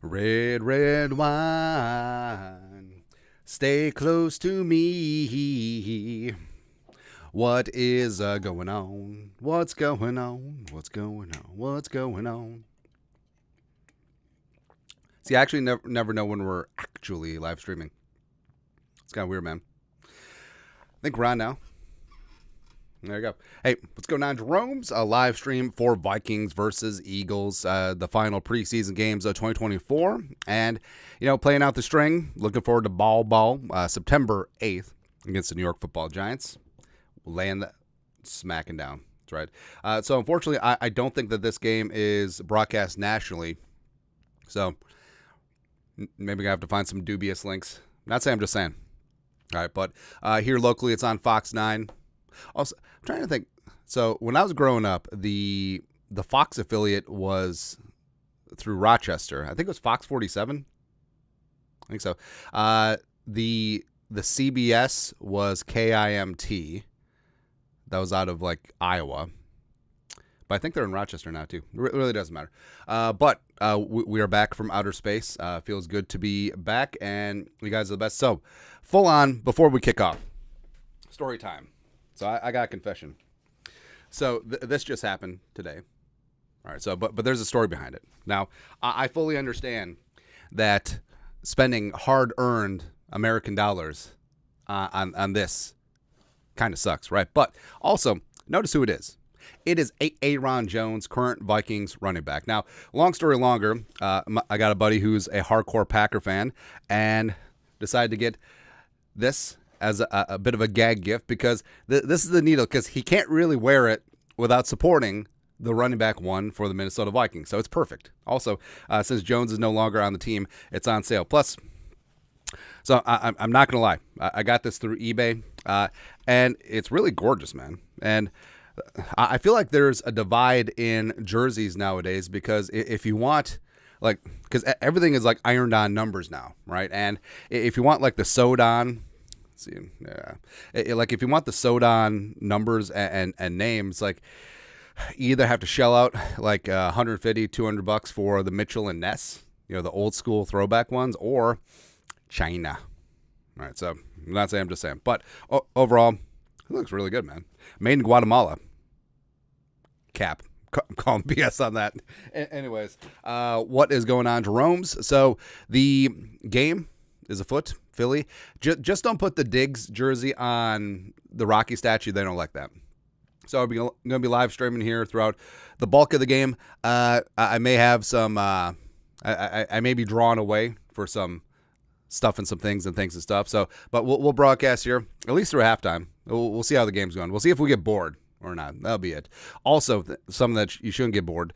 Red, red wine, stay close to me. What is going on? What's going on? What's going on? What's going on? See, I actually never know when we're actually live streaming. It's kind of weird, man. I think we're on now. There you go. Hey, what's going on, Jerome's a live stream for Vikings versus Eagles, the final preseason games of 2024. And, playing out the string, looking forward to ball, September 8th against the New York Football Giants. Laying the smacking down. That's right. So, unfortunately, I don't think that this game is broadcast nationally. So, maybe I have to find some dubious links. Not saying, I'm just saying. All right, but here locally, it's on Fox 9. Also, I'm trying to think. So when I was growing up, the Fox affiliate was through Rochester. I think it was Fox 47. I think so. The CBS was KIMT. That was out of Iowa. But I think they're in Rochester now too. It really doesn't matter. But we are back from outer space. Feels good to be back, and you guys are the best. So full on before we kick off. Story time. So I got a confession. So this just happened today. All right. So, but there's a story behind it. Now, I fully understand that spending hard-earned American dollars on this kind of sucks, right? But also, notice who it is. It is Aaron Jones, current Vikings running back. Now, long story longer, I got a buddy who's a hardcore Packer fan and decided to get this as a bit of a gag gift because this is the needle because he can't really wear it without supporting the running back one for the Minnesota Vikings. So it's perfect. Also, since Jones is no longer on the team, it's on sale. Plus, so I'm not going to lie. I got this through eBay, and it's really gorgeous, man. And I feel like there's a divide in jerseys nowadays because if you want because everything is ironed on numbers now, right? And if you want the sewed on, see, yeah, if you want the sewed on numbers and names, you either have to shell out $150, $200 for the Mitchell and Ness, the old school throwback ones, or China. All right, so I'm not saying, I'm just saying, but overall, it looks really good, man. Made in Guatemala. Cap. I'm calling BS on that. Anyways, what is going on, Jerome's? So the game is afoot. Philly. Just don't put the Diggs jersey on the Rocky statue. They don't like that. So I'm going to be live streaming here throughout the bulk of the game. I may have some, I may be drawn away for some stuff and some things and stuff. So, but we'll broadcast here at least through halftime. We'll see how the game's going. We'll see if we get bored or not. That'll be it. Also, something that you shouldn't get bored.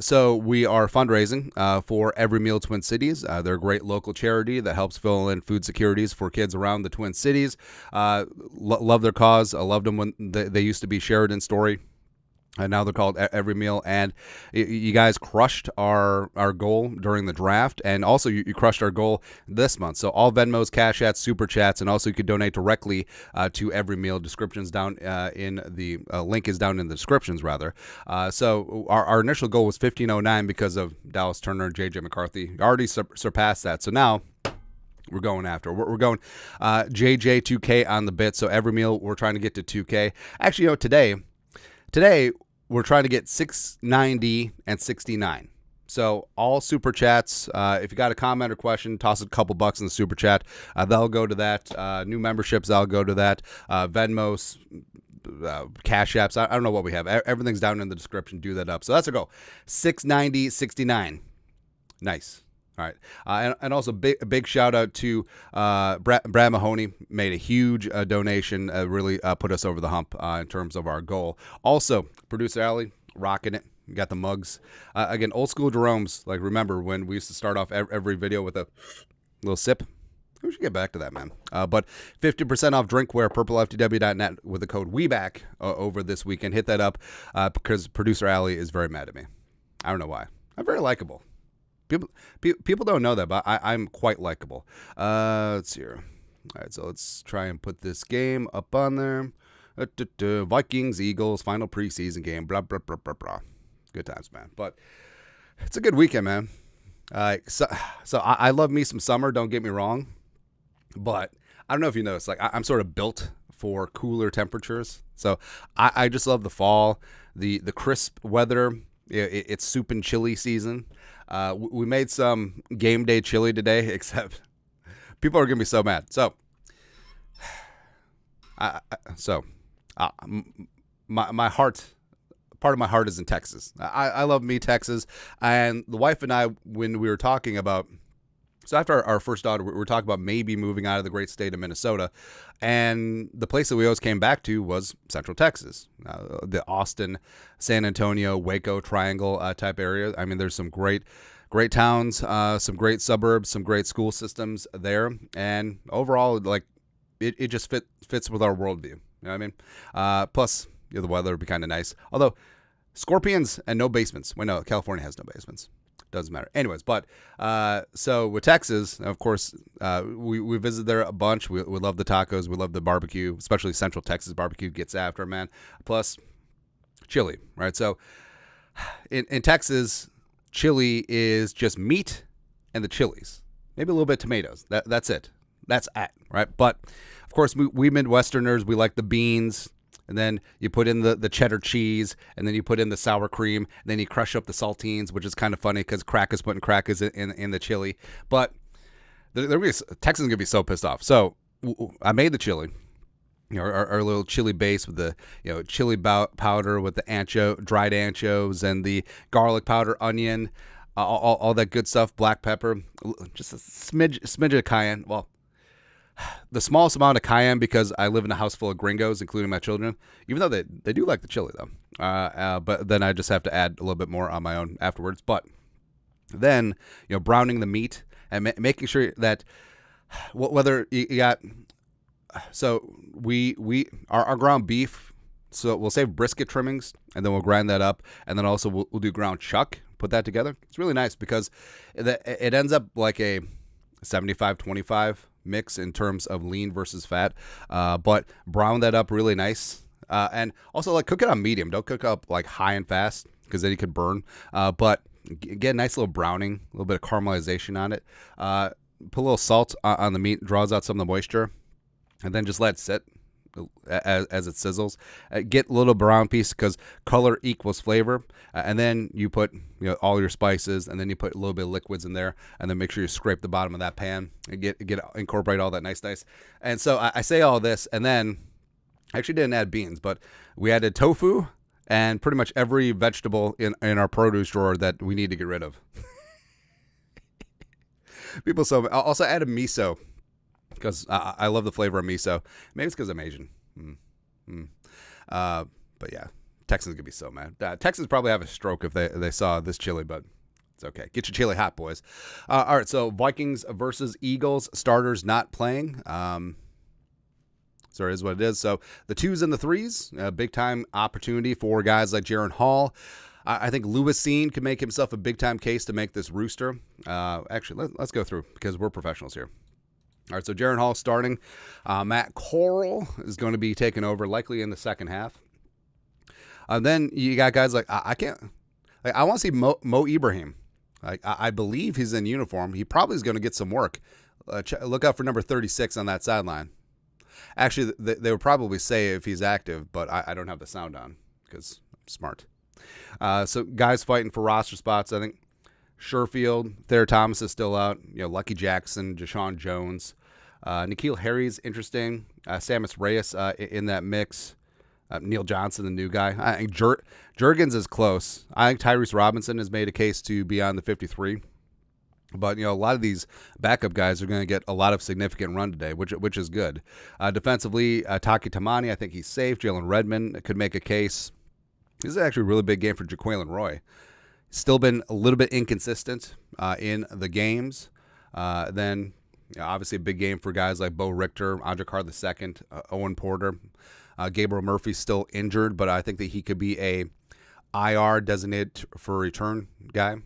So we are fundraising for Every Meal Twin Cities. They're a great local charity that helps fill in food securities for kids around the Twin Cities. Love their cause. I loved them when they used to be Sheridan Story. And now they're called Every Meal, and you guys crushed our goal during the draft, and also you crushed our goal this month. So all Venmos, Cash Apps, Super Chats, and also you could donate directly to Every Meal. Descriptions down in the link is down in the descriptions, rather. So our initial goal was 1509 because of Dallas Turner and JJ McCarthy. Already surpassed that. So now we're going after. We're going JJ 2K on the bit. So Every Meal, we're trying to get to 2K. Actually, today. We're trying to get 690 and 69. So all super chats. If you got a comment or question, toss a couple bucks in the super chat. That'll go to that. New memberships, that'll go to that. Venmos, Cash Apps. I don't know what we have. Everything's down in the description. Do that up. So that's a goal. 690, 69. Nice. All right. And also big shout out to Brad Mahoney. Made a huge donation, really put us over the hump in terms of our goal. Also, producer Allie, rocking it. We got the mugs. Again, old school Jerome's. Remember when we used to start off every video with a little sip? We should get back to that, man. But 50% off drinkware, purpleftw.net with the code WEBACK over this weekend. Hit that up because producer Allie is very mad at me. I don't know why. I'm very likable. People don't know that, but I'm quite likable. Let's see here. All right, so let's try and put this game up on there. Vikings-Eagles final preseason game. Blah, blah, blah, blah, blah. Good times, man. But it's a good weekend, man. So I love me some summer. Don't get me wrong, but I don't know if you noticed. Like I'm sort of built for cooler temperatures. So I just love the fall, the crisp weather. It's soup and chili season. We made some game day chili today, except people are gonna be so mad. So, my heart, part of my heart is in Texas. I love me Texas, and the wife and I, when we were talking about, so after our first daughter, we were talking about maybe moving out of the great state of Minnesota, and the place that we always came back to was Central Texas, the Austin, San Antonio, Waco Triangle type area. I mean, there's some great towns, some great suburbs, some great school systems there, and overall, like it just fits with our worldview. You know what I mean? Plus, the weather would be kind of nice. Although scorpions and no basements. Well, no, California has no basements. Doesn't matter. Anyways, but so with Texas, of course, we visited there a bunch. We love the tacos. We love the barbecue, especially Central Texas barbecue gets after, man. Plus chili, right? So in Texas, chili is just meat and the chilies, maybe a little bit of tomatoes. That's it. That's it, right? But of course, we Midwesterners, we like the beans. And then you put in the cheddar cheese, and then you put in the sour cream, and then you crush up the saltines, which is kind of funny because Crack is putting crackers in the chili. But Texans gonna be so pissed off. So I made the chili, our little chili base with the chili powder with the dried anchovies and the garlic powder, onion, all that good stuff, black pepper, just a smidge of cayenne. Well, the smallest amount of cayenne because I live in a house full of gringos, including my children, even though they do like the chili, though. But then I just have to add a little bit more on my own afterwards. But then, browning the meat and making sure that whether you got, so our ground beef, so we'll save brisket trimmings and then we'll grind that up. And then also we'll do ground chuck, put that together. It's really nice because it ends up like a 75-25 mix in terms of lean versus fat, but brown that up really nice, and also like cook it on medium. Don't cook up like high and fast because then you could burn, but get a nice little browning, a little bit of caramelization on it. Put a little salt on the meat, draws out some of the moisture, and then just let it sit as it sizzles. Get a little brown piece because color equals flavor, and then you put all your spices, and then you put a little bit of liquids in there, and then make sure you scrape the bottom of that pan and incorporate all that nice. And so I say all this, and then I actually didn't add beans, but we added tofu and pretty much every vegetable in our produce drawer that we need to get rid of. I also added miso because I love the flavor of miso. Maybe it's because I'm Asian. But yeah, Texans could be so mad. Texans probably have a stroke if they saw this chili, but it's okay. Get your chili hot, boys. All right, so Vikings versus Eagles, starters not playing. So it is what it is. So the 2s and the 3s, big time opportunity for guys like Jaron Hall. I think Lewis Seen could make himself a big time case to make this rooster. Actually, let's go through because we're professionals here. All right, so Jaron Hall starting. Matt Corral is going to be taking over likely in the second half. Then you got guys like I want to see Mo Ibrahim. I believe he's in uniform. He probably is going to get some work. Look out for number 36 on that sideline. Actually, they would probably say if he's active, but I don't have the sound on because I'm smart. So guys fighting for roster spots. I think Sherfield, Thayer Thomas is still out. Lucky Jackson, Jashawn Jones, N'Keal Harry's interesting. Samus Reyes in that mix. Neil Johnson, the new guy. I think Juergens is close. I think Tyrese Robinson has made a case to be on the 53. But, a lot of these backup guys are going to get a lot of significant run today, which is good. Defensively, Taki Tamani, I think he's safe. Jalen Redmond could make a case. This is actually a really big game for Jaquelin Roy. Still been a little bit inconsistent in the games. Then, obviously, a big game for guys like Bo Richter, Andre Carr II, Owen Porter. Gabriel Murphy's still injured, but I think that he could be a IR designated for return guy.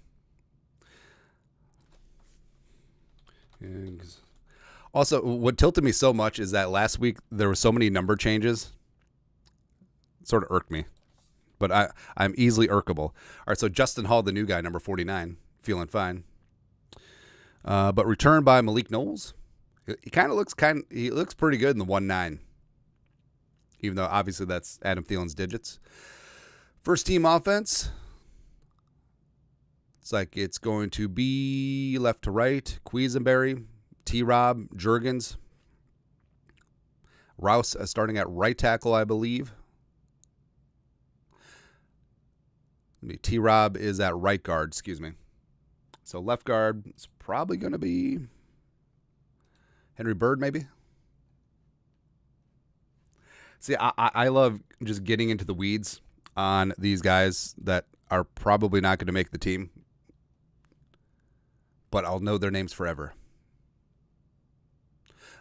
Also, what tilted me so much is that last week there were so many number changes. It sort of irked me. But I'm easily irkable. All right, so Justin Hall, the new guy, number 49, feeling fine. But returned by Malik Knowles. He looks pretty good in the 1-9. Even though obviously that's Adam Thielen's digits. First team offense. It's like it's going to be left to right. Quisenberry, T-Rob, Juergens. Rouse starting at right tackle, I believe. T-Rob is at right guard, excuse me. So left guard is probably going to be Henry Bird, maybe. See, I love just getting into the weeds on these guys that are probably not going to make the team, but I'll know their names forever.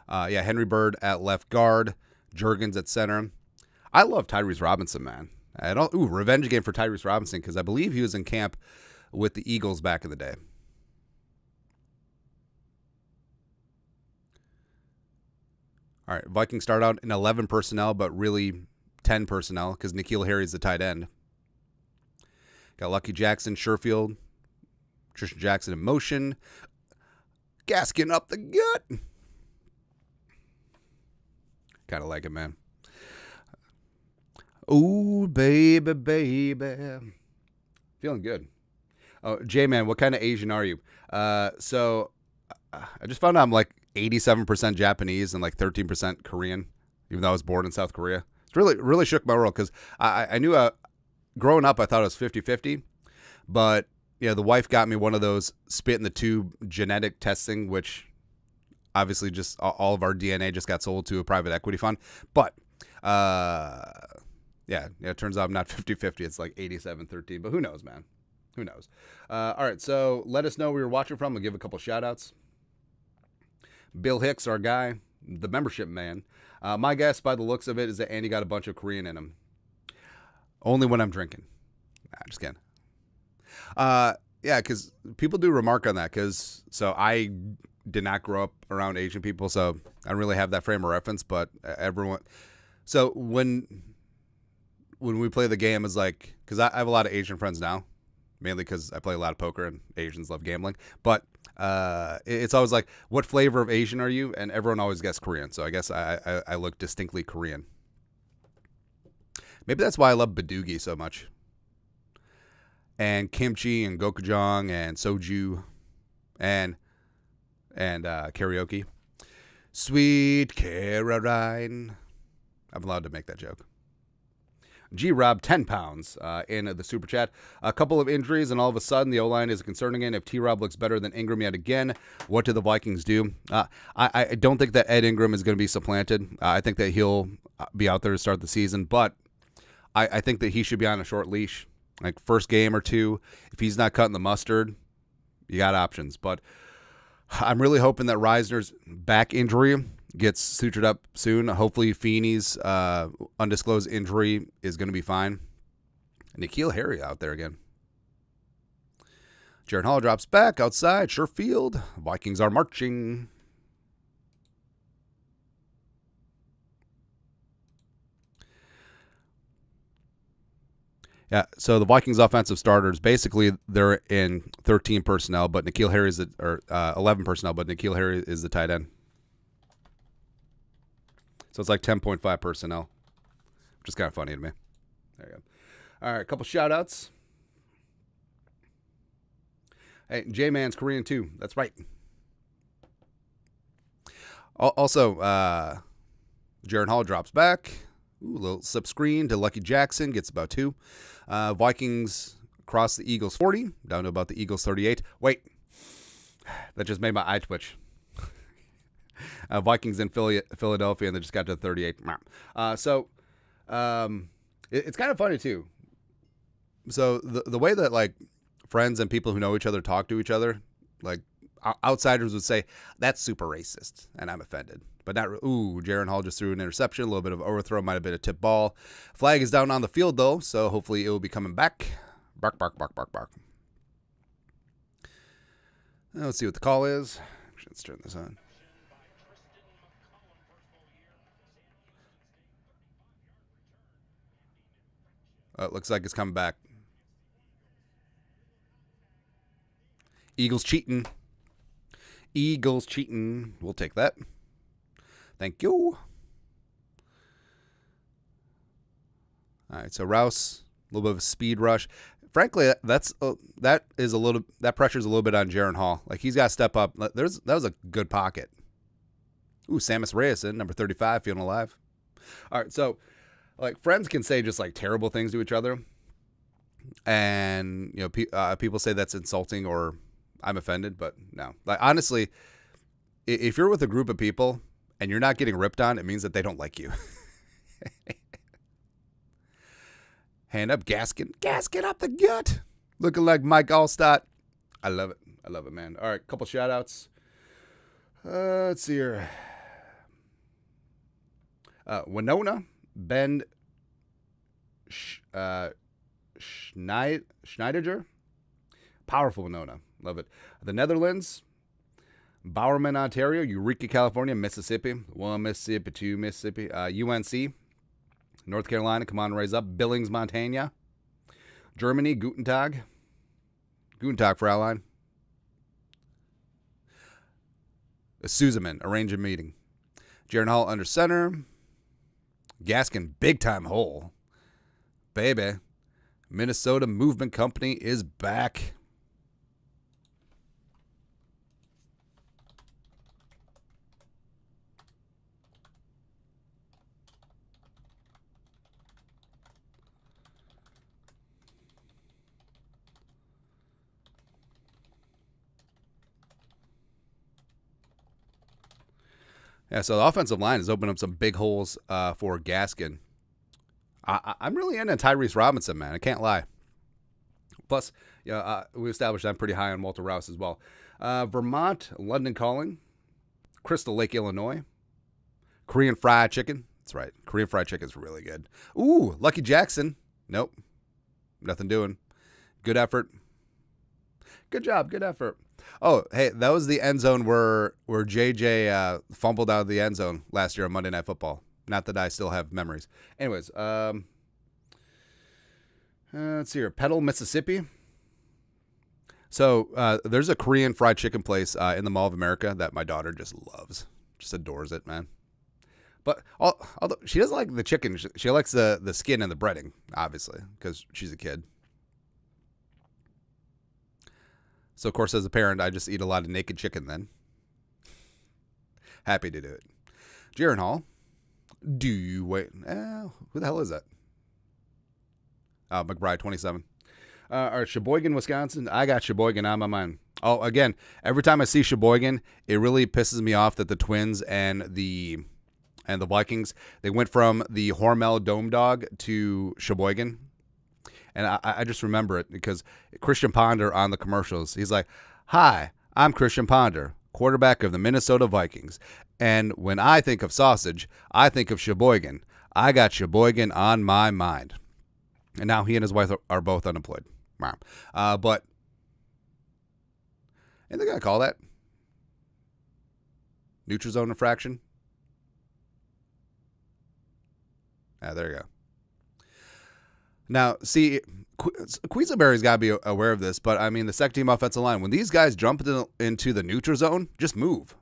Henry Bird at left guard, Juergens at center. I love Tyrese Robinson, man. Revenge game for Tyrese Robinson because I believe he was in camp with the Eagles back in the day. All right, Vikings start out in 11 personnel, but really 10 personnel because N'Keal Harry's the tight end. Got Lucky Jackson, Sherfield, Tristan Jackson in motion. Gaskin up the gut. Kind of like it, man. Ooh, baby, baby. Feeling good. Oh, J-Man, what kind of Asian are you? So I just found out I'm like 87% Japanese and like 13% Korean, even though I was born in South Korea. It's really shook my world because I knew growing up I thought it was 50-50, but yeah, the wife got me one of those spit in the tube genetic testing, which obviously just all of our DNA just got sold to a private equity fund. But it turns out I'm not 50-50. It's like 87-13, but who knows, man? Who knows? All right, so let us know where you're watching from. I'll give a couple shout-outs. Bill Hicks, our guy, the membership man. My guess, by the looks of it, is that Andy got a bunch of Korean in him. Only when I'm drinking. Nah, just kidding. Because people do remark on that. So I did not grow up around Asian people, so I don't really have that frame of reference. But everyone. So when we play the game, is like because I have a lot of Asian friends now, mainly because I play a lot of poker and Asians love gambling. But it's always like, what flavor of Asian are you? And everyone always guesses Korean. So I guess I look distinctly Korean. Maybe that's why I love badoogie so much. And kimchi and gochujang and soju and karaoke. Sweet Caroline. I'm allowed to make that joke. G-Rob, 10 pounds in the super chat. A couple of injuries, and all of a sudden the O-line is a concern again. If T-Rob looks better than Ingram yet again, what do the Vikings do? I don't think that Ed Ingram is going to be supplanted. I think that he'll be out there to start the season, but I think that he should be on a short leash. Like first game or two, if he's not cutting the mustard, you got options. But I'm really hoping that Reisner's back injury gets sutured up soon. Hopefully Feeney's undisclosed injury is going to be fine. N'Keal Harry out there again. Jaron Hall drops back outside. Sherfield. Vikings are marching. Yeah, so the Vikings offensive starters, basically they're in 13 personnel, but N'Keal Harry is 11 personnel, but N'Keal Harry is the tight end. So it's like 10.5 personnel, which is kind of funny to me. There you go. All right, a couple shout-outs. Hey, J-Man's Korean too. That's right. Also, Jaron Hall drops back. Ooh, a little sub screen to Lucky Jackson. Gets about 2. Vikings cross the Eagles 40. Down to about the Eagles 38. Wait. That just made my eye twitch. Vikings in Philadelphia, and they just got to 38. It's kind of funny, too. So the way that, like, friends and people who know each other talk to each other, like, outsiders would say, that's super racist, and I'm offended. But not, Jaron Hall just threw an interception, a little bit of overthrow, might have been a tip ball. Flag is down on the field, though, so hopefully it will be coming back. Bark, bark, bark, bark, bark. Let's see what the call is. Let's turn this on. It looks like it's coming back. Eagles cheating. Eagles cheating. We'll take that. Thank you. All right, so Rouse, a little bit of a speed rush. Frankly, that pressure's a little bit on Jaron Hall. Like, he's got to step up. That was a good pocket. Ooh, Samus Reyes in number 35, feeling alive. All right, so like friends can say just like terrible things to each other, and people say that's insulting or I'm offended, but no. Like, honestly, if you're with a group of people and you're not getting ripped on, it means that they don't like you. Hand up, Gaskin up the gut. Looking like Mike Allstott. I love it, man. All right, couple shout outs. Let's see here. Winona, Ben Schneidiger. Powerful Winona. Love it. The Netherlands, Bowerman, Ontario, Eureka, California, Mississippi. 1 Mississippi, 2 Mississippi. UNC, North Carolina, come on, raise up. Billings, Montana. Germany, Guten Tag. Guten Tag, Fraulein. Suzeman, arrange a meeting. Jaron Hall under center. Gaskin, big time hole. Baby. Minnesota Movement Company is back. Yeah, so the offensive line has opened up some big holes for Gaskin. I'm really into Tyrese Robinson, man. I can't lie. Plus, we established I'm pretty high on Walter Rouse as well. Vermont, London Calling, Crystal Lake, Illinois, Korean Fried Chicken. That's right. Korean Fried Chicken is really good. Ooh, Lucky Jackson. Nope. Nothing doing. Good effort. Good job. Good effort. Oh, hey, that was the end zone where JJ fumbled out of the end zone last year on Monday Night Football. Not that I still have memories. Anyways, let's see here. Petal, Mississippi. So there's a Korean fried chicken place in the Mall of America that my daughter just loves. Just adores it, man. But although she doesn't like the chicken, she likes the skin and the breading, obviously, because she's a kid. So, of course, as a parent, I just eat a lot of naked chicken then. Happy to do it. Jaron Hall. Do you wait? Who the hell is that? McBride, 27. All right, Sheboygan, Wisconsin. I got Sheboygan on my mind. Oh, again, every time I see Sheboygan, it really pisses me off that the Twins and the Vikings, they went from the Hormel Dome Dog to Sheboygan. And I just remember it because Christian Ponder on the commercials, he's like, "Hi, I'm Christian Ponder, quarterback of the Minnesota Vikings. And when I think of sausage, I think of Sheboygan. I got Sheboygan on my mind." And now he and his wife are both unemployed. But, and they're going to call that neutral zone infraction. There you go. Now, see, Quisenberry's got to be aware of this, but I mean, the second team offensive line, when these guys jump into the neutral zone, just move.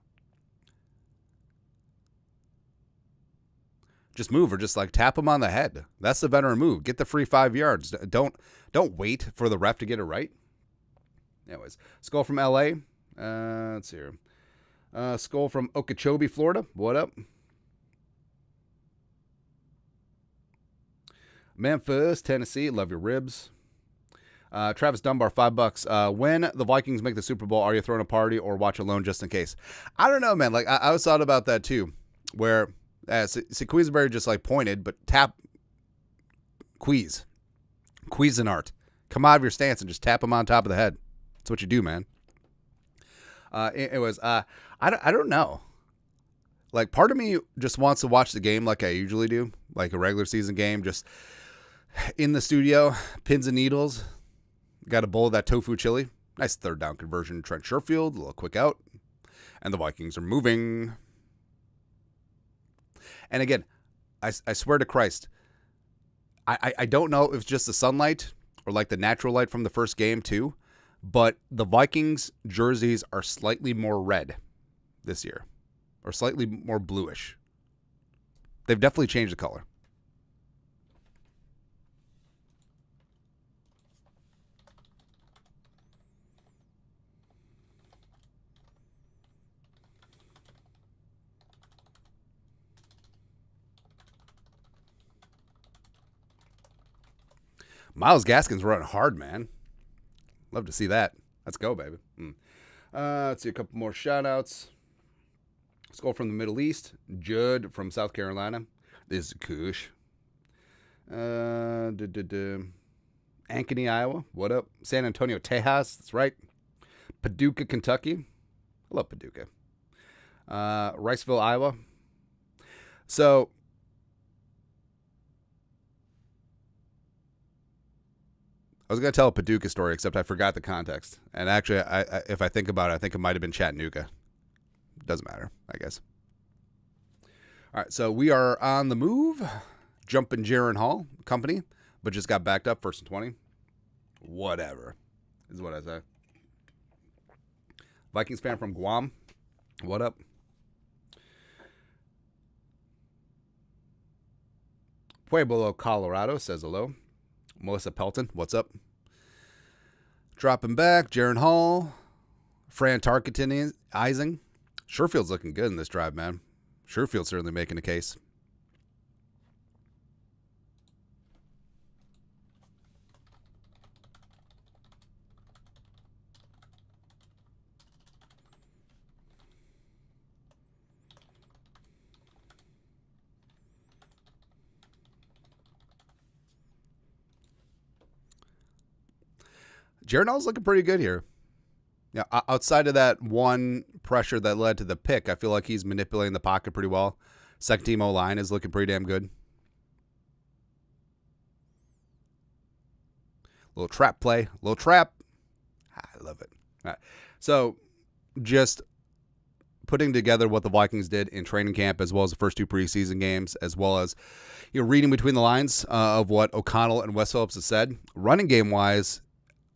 Just move, or just like tap them on the head. That's the veteran move. Get the free 5 yards. Don't wait for the ref to get it right. Anyways, Skull from LA. Let's see here. Skull from Okeechobee, Florida. What up? Memphis, Tennessee. Love your ribs. Travis Dunbar, $5. When the Vikings make the Super Bowl, are you throwing a party or watch alone just in case? I don't know, man. Like I was thought about that too, where Quisenberry just like pointed, but tap Cuisinart. Come out of your stance and just tap him on top of the head. That's what you do, man. It was I don't know. Like part of me just wants to watch the game like I usually do, like a regular season game, just in the studio, pins and needles. Got a bowl of that tofu chili. Nice third down conversion. Trent Sherfield, a little quick out. And the Vikings are moving. And again, I swear to Christ, I don't know if it's just the sunlight or like the natural light from the first game too, but the Vikings jerseys are slightly more red this year, or slightly more bluish. They've definitely changed the color. Myles Gaskin's running hard, man. Love to see that. Let's go, baby. Let's see a couple more shout-outs. Let's go from the Middle East. Judd from South Carolina. This is Kush. Ankeny, Iowa. What up? San Antonio, Tejas. That's right. Paducah, Kentucky. I love Paducah. Riceville, Iowa. So, I was going to tell a Paducah story, except I forgot the context. And actually, if I think about it, I think it might have been Chattanooga. Doesn't matter, I guess. All right, so we are on the move. Jumping Jaron Hall company, but just got backed up 1st and 20. Whatever is what I say. Vikings fan from Guam. What up? Pueblo, Colorado says hello. Melissa Pelton, what's up? Dropping back, Jaron Hall, Fran Tarkenton, Ising. Sherfield's looking good in this drive, man. Sherfield's certainly making a case. Jaron Hall's looking pretty good here. Yeah, outside of that one pressure that led to the pick, I feel like he's manipulating the pocket pretty well. Second team O-line is looking pretty damn good. Little trap play. Little trap. I love it. All right. So just putting together what the Vikings did in training camp, as well as the first 2 preseason games, as well as reading between the lines of what O'Connell and Wes Phillips have said. Running game-wise,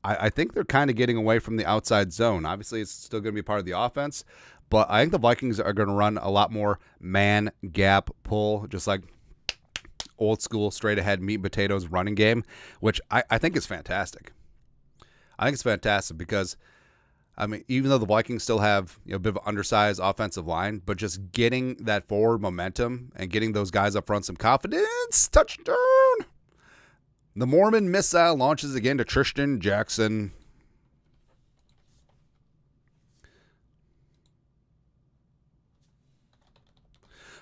I think they're kind of getting away from the outside zone. Obviously, it's still going to be part of the offense, but I think the Vikings are going to run a lot more man, gap, pull, just like old school, straight ahead, meat and potatoes running game, which I think is fantastic. I think it's fantastic because, I mean, even though the Vikings still have a bit of an undersized offensive line, but just getting that forward momentum and getting those guys up front some confidence, touchdown. The Mormon missile launches again to Tristan Jackson.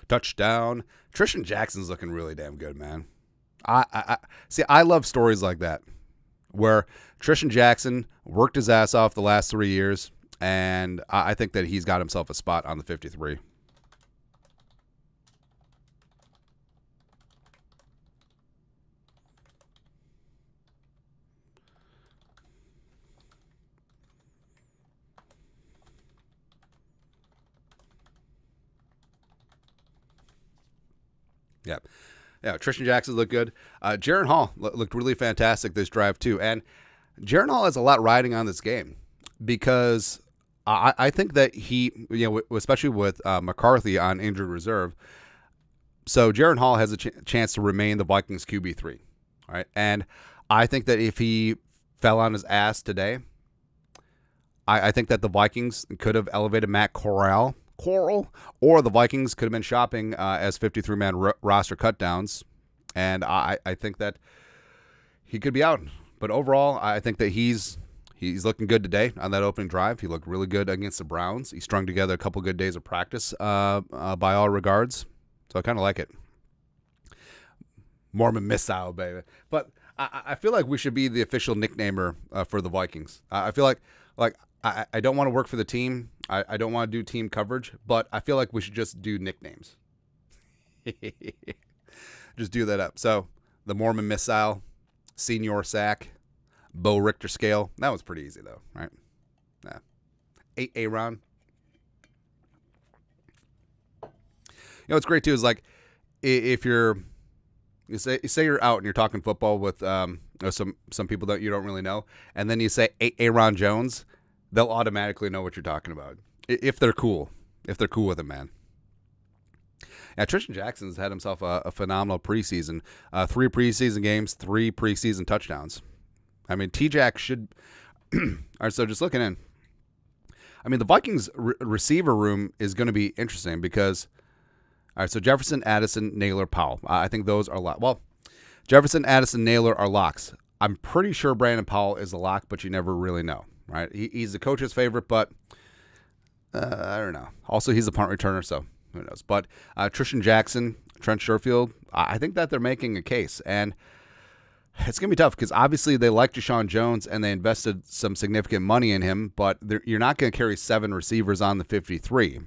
Touchdown. Tristan Jackson's looking really damn good, man. I see. I love stories like that, where Tristan Jackson worked his ass off the last 3 years, and I think that he's got himself a spot on the 53. Yeah, Tristan Jackson looked good. Jaron Hall looked really fantastic this drive too. And Jaron Hall has a lot riding on this game because I think that he, especially with McCarthy on injured reserve, so Jaron Hall has a chance to remain the Vikings QB3. All right. And I think that if he fell on his ass today, I think that the Vikings could have elevated Matt Corral, or the Vikings could have been shopping as 53-man roster cutdowns, and I think that he could be out. But overall, I think that he's looking good today on that opening drive. He looked really good against the Browns. He strung together a couple good days of practice by all regards, so I kind of like it. Mormon missile, baby. But I feel like we should be the official nicknamer for the Vikings. I feel like I don't want to work for the team. I don't want to do team coverage, but I feel like we should just do nicknames. Just do that up. So the Mormon missile, Senior Sack, Bo Richter scale. That was pretty easy though, right? Yeah. Aaron. What's great too is like if you say you're out and you're talking football with some people that you don't really know, and then you say Aaron Jones, they'll automatically know what you're talking about if they're cool. if they're cool with it, man. Yeah, Tristan Jackson's had himself a phenomenal preseason. 3 preseason games, 3 preseason touchdowns. I mean, T-Jack should... All right, so just looking in. I mean, the Vikings receiver room is going to be interesting because... All right, so Jefferson, Addison, Naylor, Powell. I think those are locks. Well, Jefferson, Addison, Naylor are locks. I'm pretty sure Brandon Powell is a lock, but you never really know, right? He's the coach's favorite, but I don't know. Also, he's a punt returner, so who knows? But Tristan Jackson, Trent Sherfield, I think that they're making a case. And it's going to be tough because obviously they like Deshaun Jones and they invested some significant money in him, but you're not going to carry 7 receivers on the 53.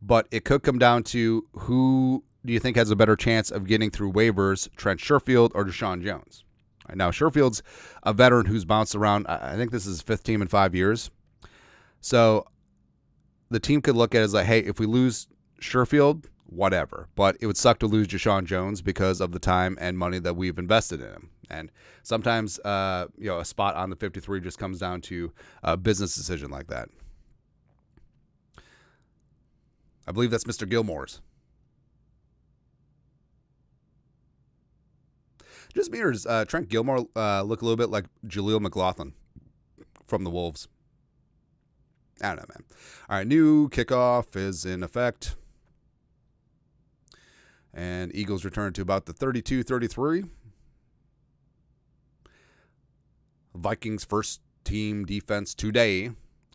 But it could come down to who do you think has a better chance of getting through waivers, Trent Sherfield or Deshaun Jones? Right, now, Sherfield's a veteran who's bounced around. I think this is his 5th team in 5 years. So the team could look at it as like, hey, if we lose Sherfield, whatever. But it would suck to lose Deshaun Jones because of the time and money that we've invested in him. And sometimes, a spot on the 53 just comes down to a business decision like that. I believe that's Mr. Gilmore's. Just mirrors Trent Gilmore look a little bit like Jaleel McLaughlin from the Wolves. I don't know, man. All right, new kickoff is in effect. And Eagles return to about the 32-33. Vikings first team defense today.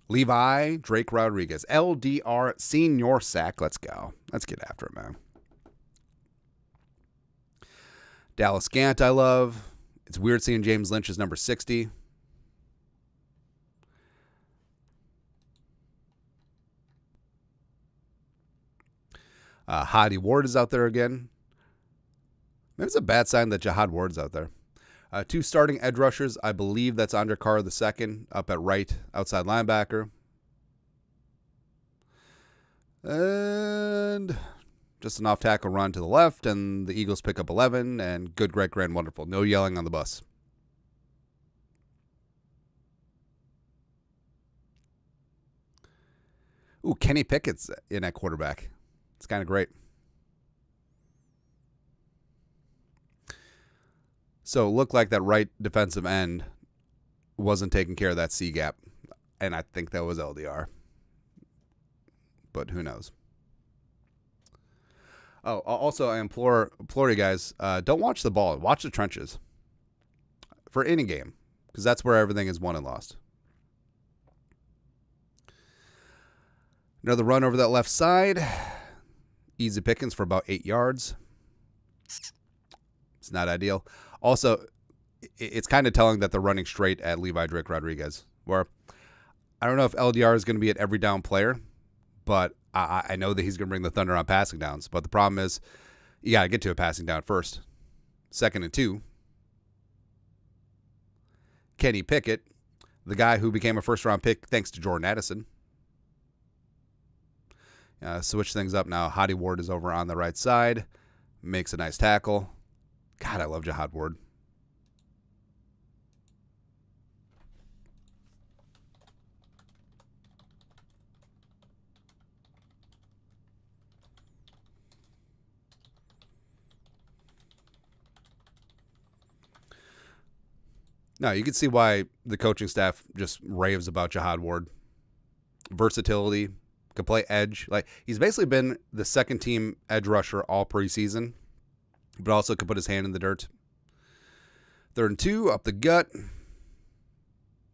Levi, Drake Rodriguez, LDR, senior sack. Let's go. Let's get after it, man. Dallas Gant, I love. It's weird seeing James Lynch as number 60. Hadi Ward is out there again. Maybe it's a bad sign that Jihad Ward's out there. 2 starting edge rushers. I believe that's Andre Carr II up at right outside linebacker. And just an off-tackle run to the left, and the Eagles pick up 11, and good, great, grand, wonderful. No yelling on the bus. Ooh, Kenny Pickett's in at quarterback. It's kind of great. So it looked like that right defensive end wasn't taking care of that C gap. And I think that was LDR. But who knows? Oh, also, I implore you guys, don't watch the ball. Watch the trenches for any game, because that's where everything is won and lost. Another run over that left side. Easy pickings for about 8 yards. It's not ideal. Also, it's kind of telling that they're running straight at Levi Drake Rodriguez, where I don't know if LDR is going to be an every down player, but I know that he's going to bring the thunder on passing downs. But the problem is you got to get to a passing down first. 2nd and 2. Kenny Pickett, the guy who became a first-round pick thanks to Jordan Addison. Switch things up now. Hadi Ward is over on the right side. Makes a nice tackle. God, I love Jihad Ward. No, you can see why the coaching staff just raves about Jihad Ward. Versatility, could play edge. Like, he's basically been the 2nd team edge rusher all preseason, but also could put his hand in the dirt. 3rd and 2, up the gut.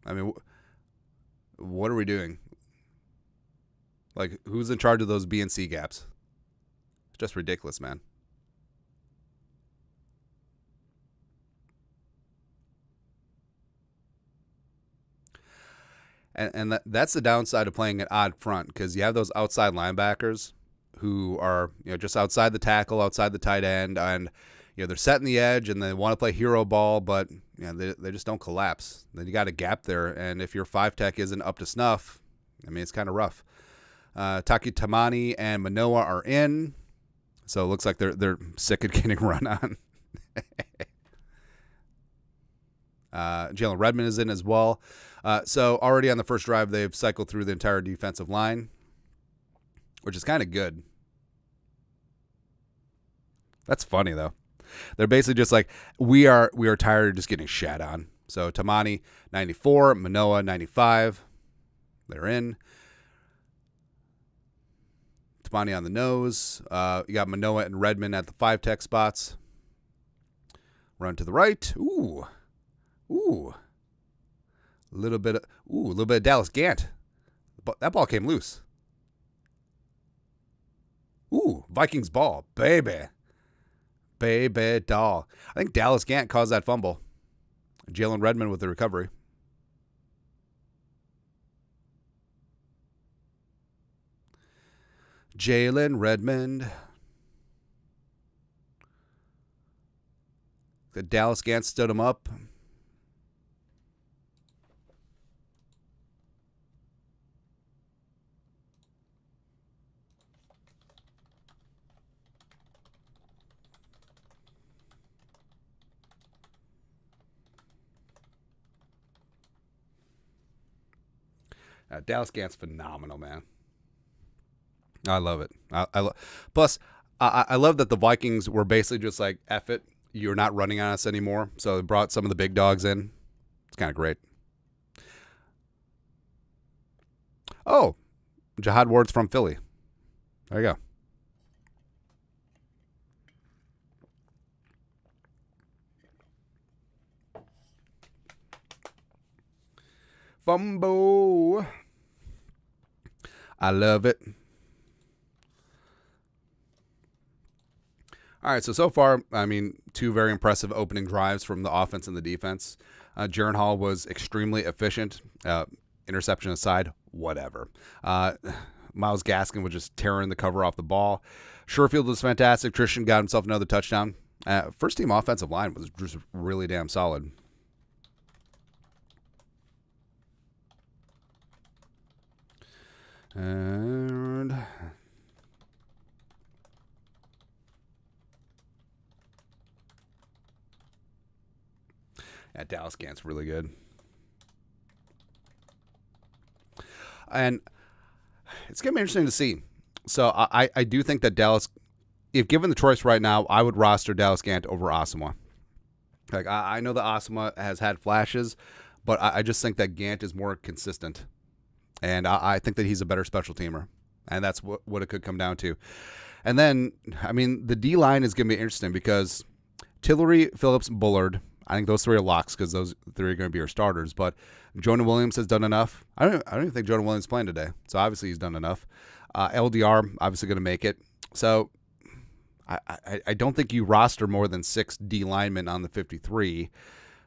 I mean, what are we doing? Like, who's in charge of those B and C gaps? It's just ridiculous, man. And that's the downside of playing an odd front, because you have those outside linebackers who are just outside the tackle, outside the tight end, and they're setting the edge and they want to play hero ball, but they just don't collapse. Then you got a gap there, and if your 5 tech isn't up to snuff, I mean, it's kind of rough. Taki Tamani and Manoa are in, so it looks like they're sick of getting run on. Jalen Redmond is in as well. So already on the first drive, they've cycled through the entire defensive line. which is kind of good. That's funny, though. They're basically just like, we are tired of just getting shat on. So Tamani, 94. Manoah, 95. They're in. Tamani on the nose. You got Manoah and Redmond at the 5-tech spots. Run to the right. Ooh. A little bit of Dallas Gant. That ball came loose. Ooh, Vikings ball. Baby doll. I think Dallas Gant caused that fumble. Jalen Redmond with the recovery. Jalen Redmond. The Dallas Gant stood him up. Dallas Gant's phenomenal, man. I love it. Plus, I love that the Vikings were basically just like, F it, you're not running on us anymore. So they brought some of the big dogs in. It's kind of great. Oh, Jihad Ward's from Philly. There you go. Fumbo. I love it. All right, so far, I mean, 2 very impressive opening drives from the offense and the defense. Jaron Hall was extremely efficient. Interception aside, whatever. Myles Gaskin was just tearing the cover off the ball. Sherfield was fantastic. Tristan got himself another touchdown. First-team offensive line was just really damn solid. And Dallas Gant's really good. And it's going to be interesting to see. So I do think that Dallas, if given the choice right now, I would roster Dallas Gant over Asamoah. Like, I know that Asamoah has had flashes, but I just think that Gant is more consistent. And I think that he's a better special teamer. And that's what it could come down to. And then, I mean, the D-line is going to be interesting because Tillery, Phillips, Bullard, I think those 3 are locks because those 3 are going to be our starters. But Jonah Williams has done enough. I don't even think Jonah Williams is playing today. So obviously he's done enough. LDR, obviously going to make it. So I don't think you roster more than 6 D linemen on the 53.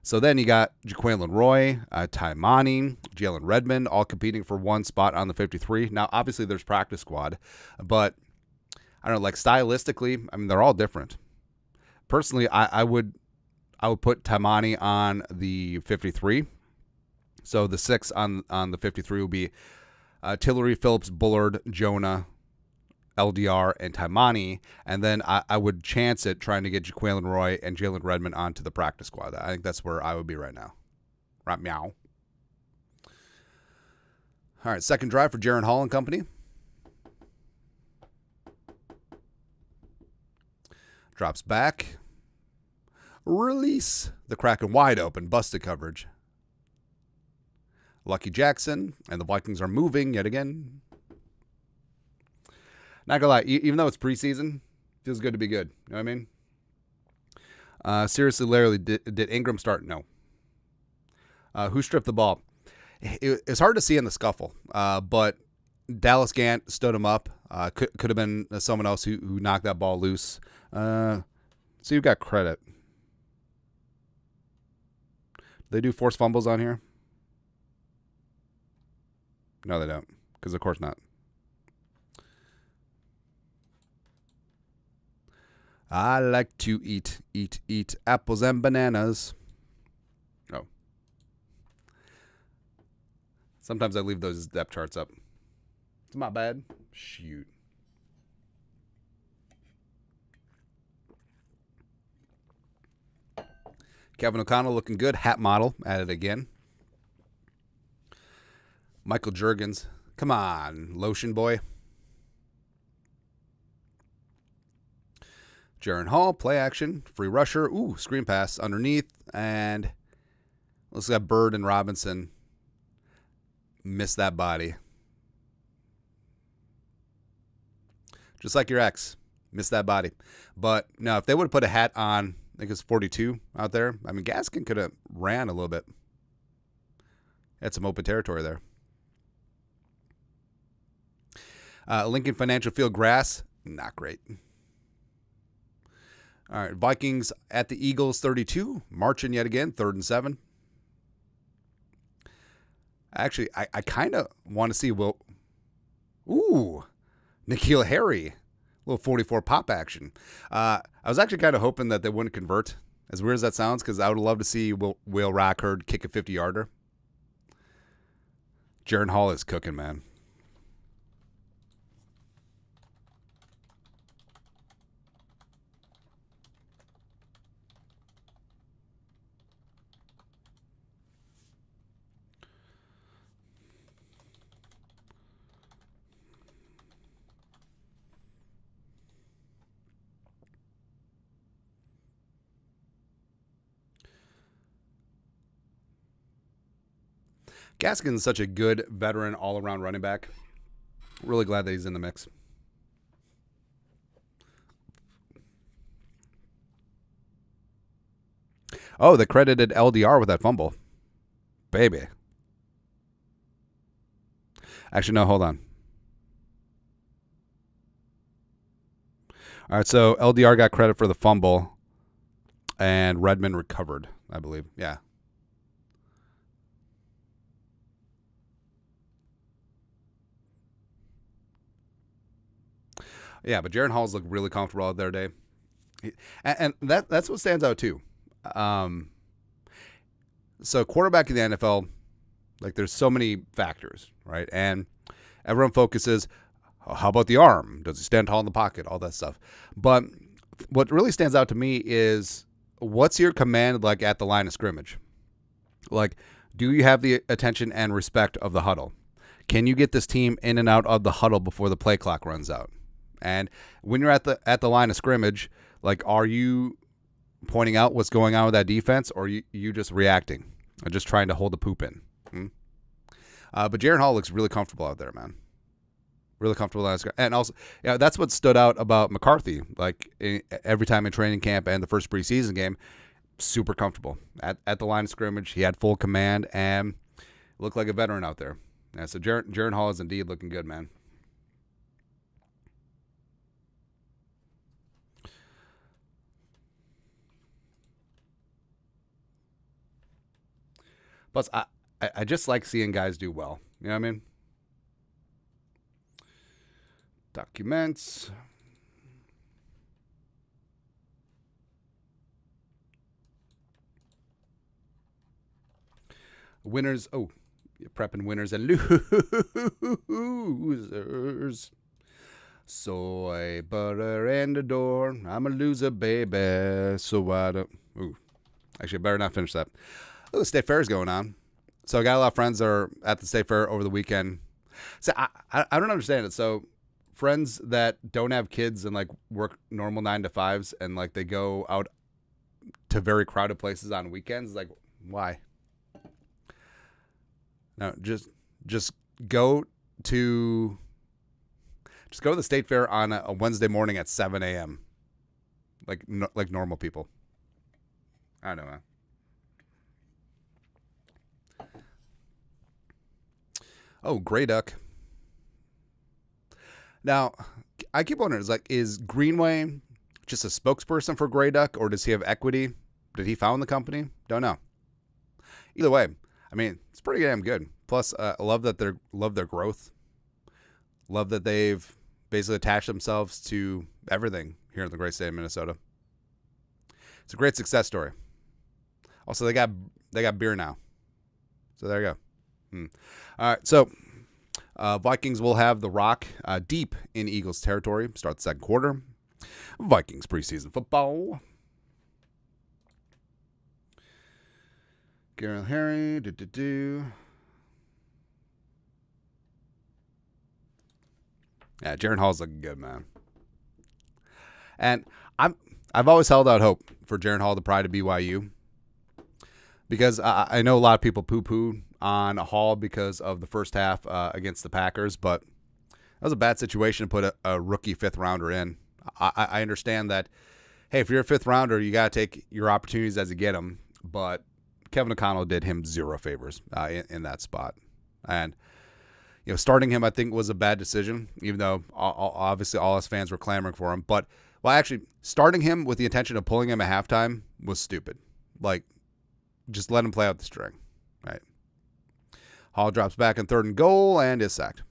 So then you got Jaquelin Roy, Taimani, Jalen Redmond, all competing for one spot on the 53. Now, obviously, there's practice squad, but I don't know, like stylistically, I mean, they're all different. Personally, I would put Taimani on the 53. So the 6 on the 53 will be Tillery, Phillips, Bullard, Jonah, LDR, and Taimani, and then I would chance it trying to get Jaquelin Roy and Jalen Redmond onto the practice squad. I think that's where I would be right now. Right, meow. All right, second drive for Jaron Hall and company. Drops back. Release. The Kraken wide open. Busted coverage. Lucky Jackson, and the Vikings are moving yet again. Not gonna lie, even though it's preseason, feels good to be good. You know what I mean? Seriously, Larry, did Ingram start? No. Who stripped the ball? It's hard to see in the scuffle, but Dallas Gant stood him up. Could have been someone else who knocked that ball loose. So you got credit. They do force fumbles on here? No, they don't, because of course not. I like to eat apples and bananas. Oh. Sometimes I leave those depth charts up. It's not bad. Shoot. Kevin O'Connell looking good. Hat model at it again. Michael Juergens. Come on, lotion boy. Jaren Hall, play action, free rusher. Ooh, screen pass underneath. And let's got Bird and Robinson. Missed that body. Just like your ex. Missed that body. But no, if they would have put a hat on, I think it's 42 out there. I mean, Gaskin could have ran a little bit. Had some open territory there. Lincoln Financial Field grass, not great. All right, Vikings at the Eagles 32, marching yet again, 3rd and 7. Actually, I kind of want to see N'Keal Harry, little 44 pop action. I was actually kind of hoping that they wouldn't convert, as weird as that sounds, because I would love to see Will Rockhurd kick a 50-yarder. Jaren Hall is cooking, man. Gaskin's such a good veteran all-around running back. Really glad that he's in the mix. Oh, they credited LDR with that fumble. Baby. Actually, no, hold on. All right, so LDR got credit for the fumble, and Redmond recovered, I believe. Yeah. Yeah, but Jaren Hall's looked really comfortable out there today. And that's what stands out, too. So quarterback in the NFL, like there's so many factors, right? And everyone focuses, oh, how about the arm? Does he stand tall in the pocket? All that stuff. But what really stands out to me is what's your command like at the line of scrimmage? Like, do you have the attention and respect of the huddle? Can you get this team in and out of the huddle before the play clock runs out? And when you're at the line of scrimmage, like, are you pointing out what's going on with that defense, or you just reacting or just trying to hold the poop in? But Jaren Hall looks really comfortable out there, man. Really comfortable. And also, yeah, that's what stood out about McCarthy. Like every time in training camp and the first preseason game, super comfortable at the line of scrimmage. He had full command and looked like a veteran out there. Yeah, so Jaren Hall is indeed looking good, man. Plus, I just like seeing guys do well. You know what I mean? Documents. Winners. Oh, you're prepping winners and losers. Soy, butter, and a door. I'm a loser, baby. So I don't. Ooh. Actually, I better not finish that. Oh, the State Fair is going on. So I got a lot of friends that are at the State Fair over the weekend. So I don't understand it. So friends that don't have kids and like work normal 9 to 5s and like they go out to very crowded places on weekends, like why? No, just go to the State Fair on a Wednesday morning at 7 a.m. Like normal people. I don't know, man. Oh, Grey Duck. Now, I keep wondering, is Greenway just a spokesperson for Grey Duck, or does he have equity? Did he found the company? Don't know. Either way, I mean, it's pretty damn good. Plus, I love that love their growth. Love that they've basically attached themselves to everything here in the great state of Minnesota. It's a great success story. Also, they got beer now, so there you go. All right, so Vikings will have the Rock deep in Eagles territory. Start the second quarter. Vikings preseason football. Garrett Harry. Yeah, Jaren Hall's looking good, man. And I've always held out hope for Jaren Hall to pride to BYU, because I know a lot of people poo-poo on Hall because of the first half against the Packers, but that was a bad situation to put a rookie fifth rounder in. I understand that, hey, if you're a fifth rounder, you got to take your opportunities as you get them, but Kevin O'Connell did him zero favors in that spot. And starting him, I think, was a bad decision, even though obviously all us fans were clamoring for him. But, actually, starting him with the intention of pulling him at halftime was stupid. Like, just let him play out the string, right? Hall drops back in 3rd and goal and is sacked.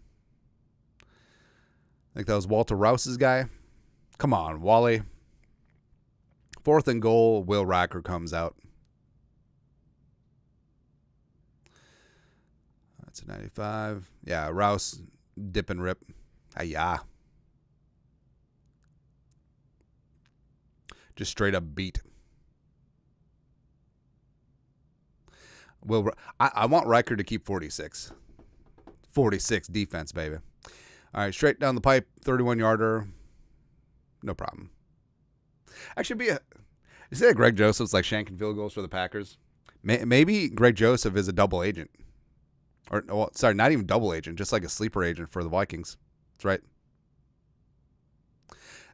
I think that was Walter Rouse's guy. Come on, Wally. 4th and goal, Will Racker comes out. That's a 95. Yeah, Rouse, dip and rip. Hi-ya. Just straight up beat. I want Riker to keep 46. 46 defense, baby. All right, straight down the pipe, 31-yarder. No problem. Actually, you say that Greg Joseph's like shanking field goals for the Packers? Maybe Greg Joseph is a double agent. Or, sorry, not even double agent, just like a sleeper agent for the Vikings. That's right.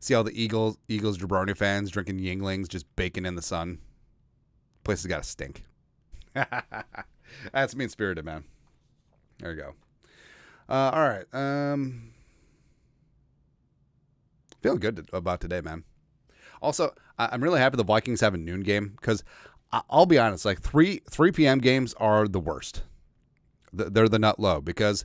See all the Eagles jabroni fans drinking Yinglings, just baking in the sun. Place has got to stink. That's mean-spirited, man. There you go. All right. Feeling good about today, man. Also, I'm really happy the Vikings have a noon game, because I'll be honest, like 3 p.m. games are the worst. They're the nut low, because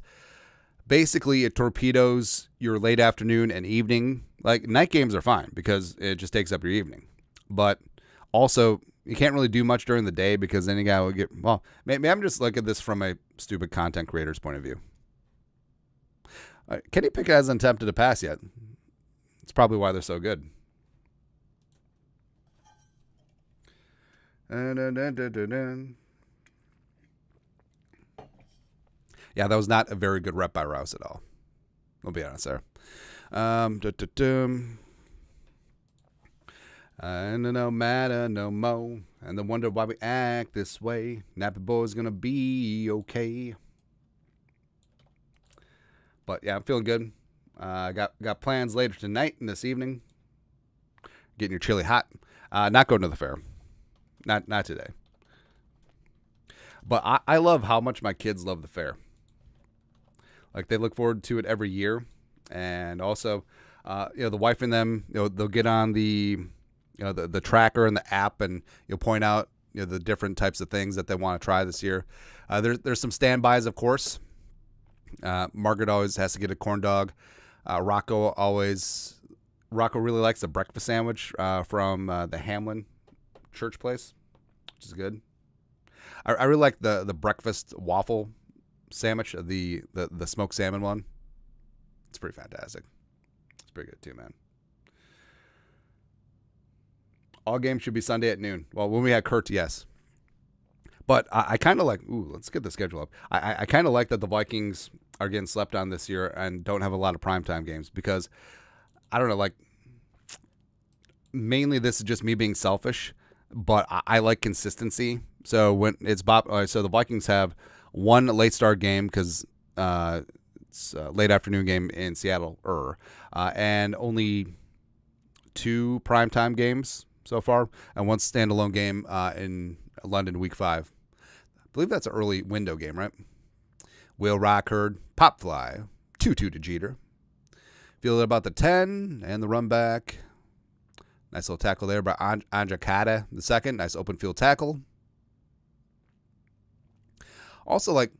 basically it torpedoes your late afternoon and evening. Like, night games are fine because it just takes up your evening. But also, you can't really do much during the day, because then you got to get, maybe I'm just looking at this from a stupid content creator's point of view. Kenny Pickett hasn't attempted a pass yet. It's probably why they're so good. Yeah, that was not a very good rep by Rouse at all. I'll be honest there. And no matter no more. And then wonder why we act this way. Nappy boy's gonna be okay. But yeah, I'm feeling good. Got plans later tonight and this evening. Getting your chili hot. Not going to the fair. Not today. But I love how much my kids love the fair. Like, they look forward to it every year. And also, the wife and them, they'll get on the tracker and the app, and you'll point out, the different types of things that they want to try this year. There's some standbys, of course. Margaret always has to get a corn dog. Rocco really likes the breakfast sandwich from the Hamlin Church place, which is good. I really like the breakfast waffle sandwich, the smoked salmon one. It's pretty fantastic. It's pretty good too, man. All games should be Sunday at noon. Well, when we had Kurt, yes. But I kind of like, let's get the schedule up. I kind of like that the Vikings are getting slept on this year and don't have a lot of primetime games, because, I don't know, like, mainly this is just me being selfish, but I like consistency. So when it's so the Vikings have one late start game, because it's a late afternoon game in Seattle, and only 2 primetime games so far, and one standalone game in London week 5. I believe that's an early window game, right? Will Rockard, pop fly, 2-2 to Jeter. Feel it about the 10 and the run back. Nice little tackle there by Anjakata the second. Nice open field tackle. Also, like,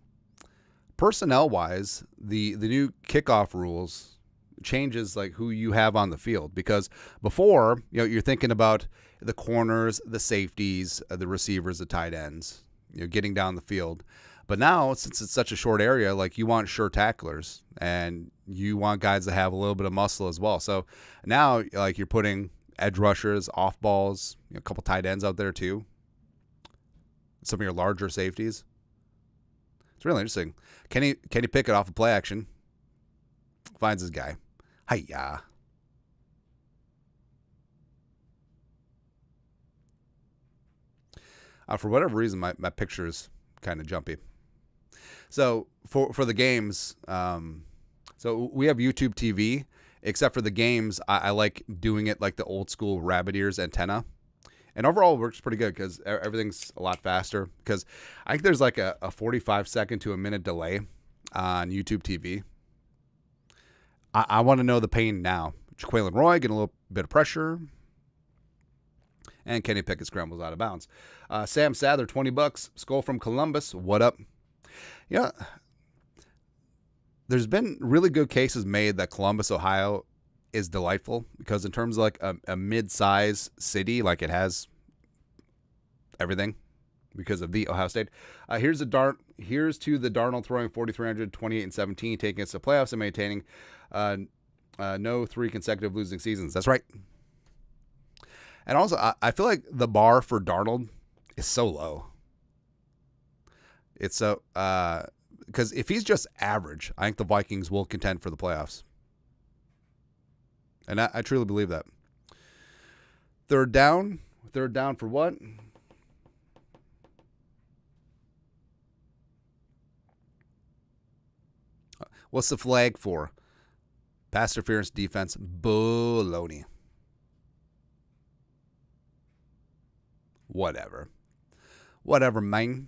personnel-wise, the new kickoff rules changes, like, who you have on the field. Because before, you're thinking about the corners, the safeties, the receivers, the tight ends, getting down the field. But now, since it's such a short area, like, you want sure tacklers, and you want guys that have a little bit of muscle as well. So now, like, you're putting edge rushers, off balls, a couple tight ends out there too. Some of your larger safeties. It's really interesting. Kenny Pickett off of play action. Finds his guy. Hi-ya. For whatever reason, my picture is kind of jumpy. So for the games, so we have YouTube TV. Except for the games, I like doing it like the old school rabbit ears antenna. And overall, it works pretty good because everything's a lot faster. Because I think there's like a 45-second to a minute delay on YouTube TV. I want to know the pain now. Jaquelin Roy getting a little bit of pressure. And Kenny Pickett scrambles out of bounds. Sam Sather, $20. Skull from Columbus. What up? Yeah. There's been really good cases made that Columbus, Ohio is delightful because in terms of like a mid-size city, like it has everything because of the Ohio State. Here's to the Darnold throwing 4,300, 28 and 17, taking us to playoffs and maintaining no 3 consecutive losing seasons. That's right. And also, I feel like the bar for Darnold is so low. It's so because if he's just average, I think the Vikings will contend for the playoffs. And I truly believe that. Third down for what? What's the flag for? Pass interference defense. Baloney. Whatever, man.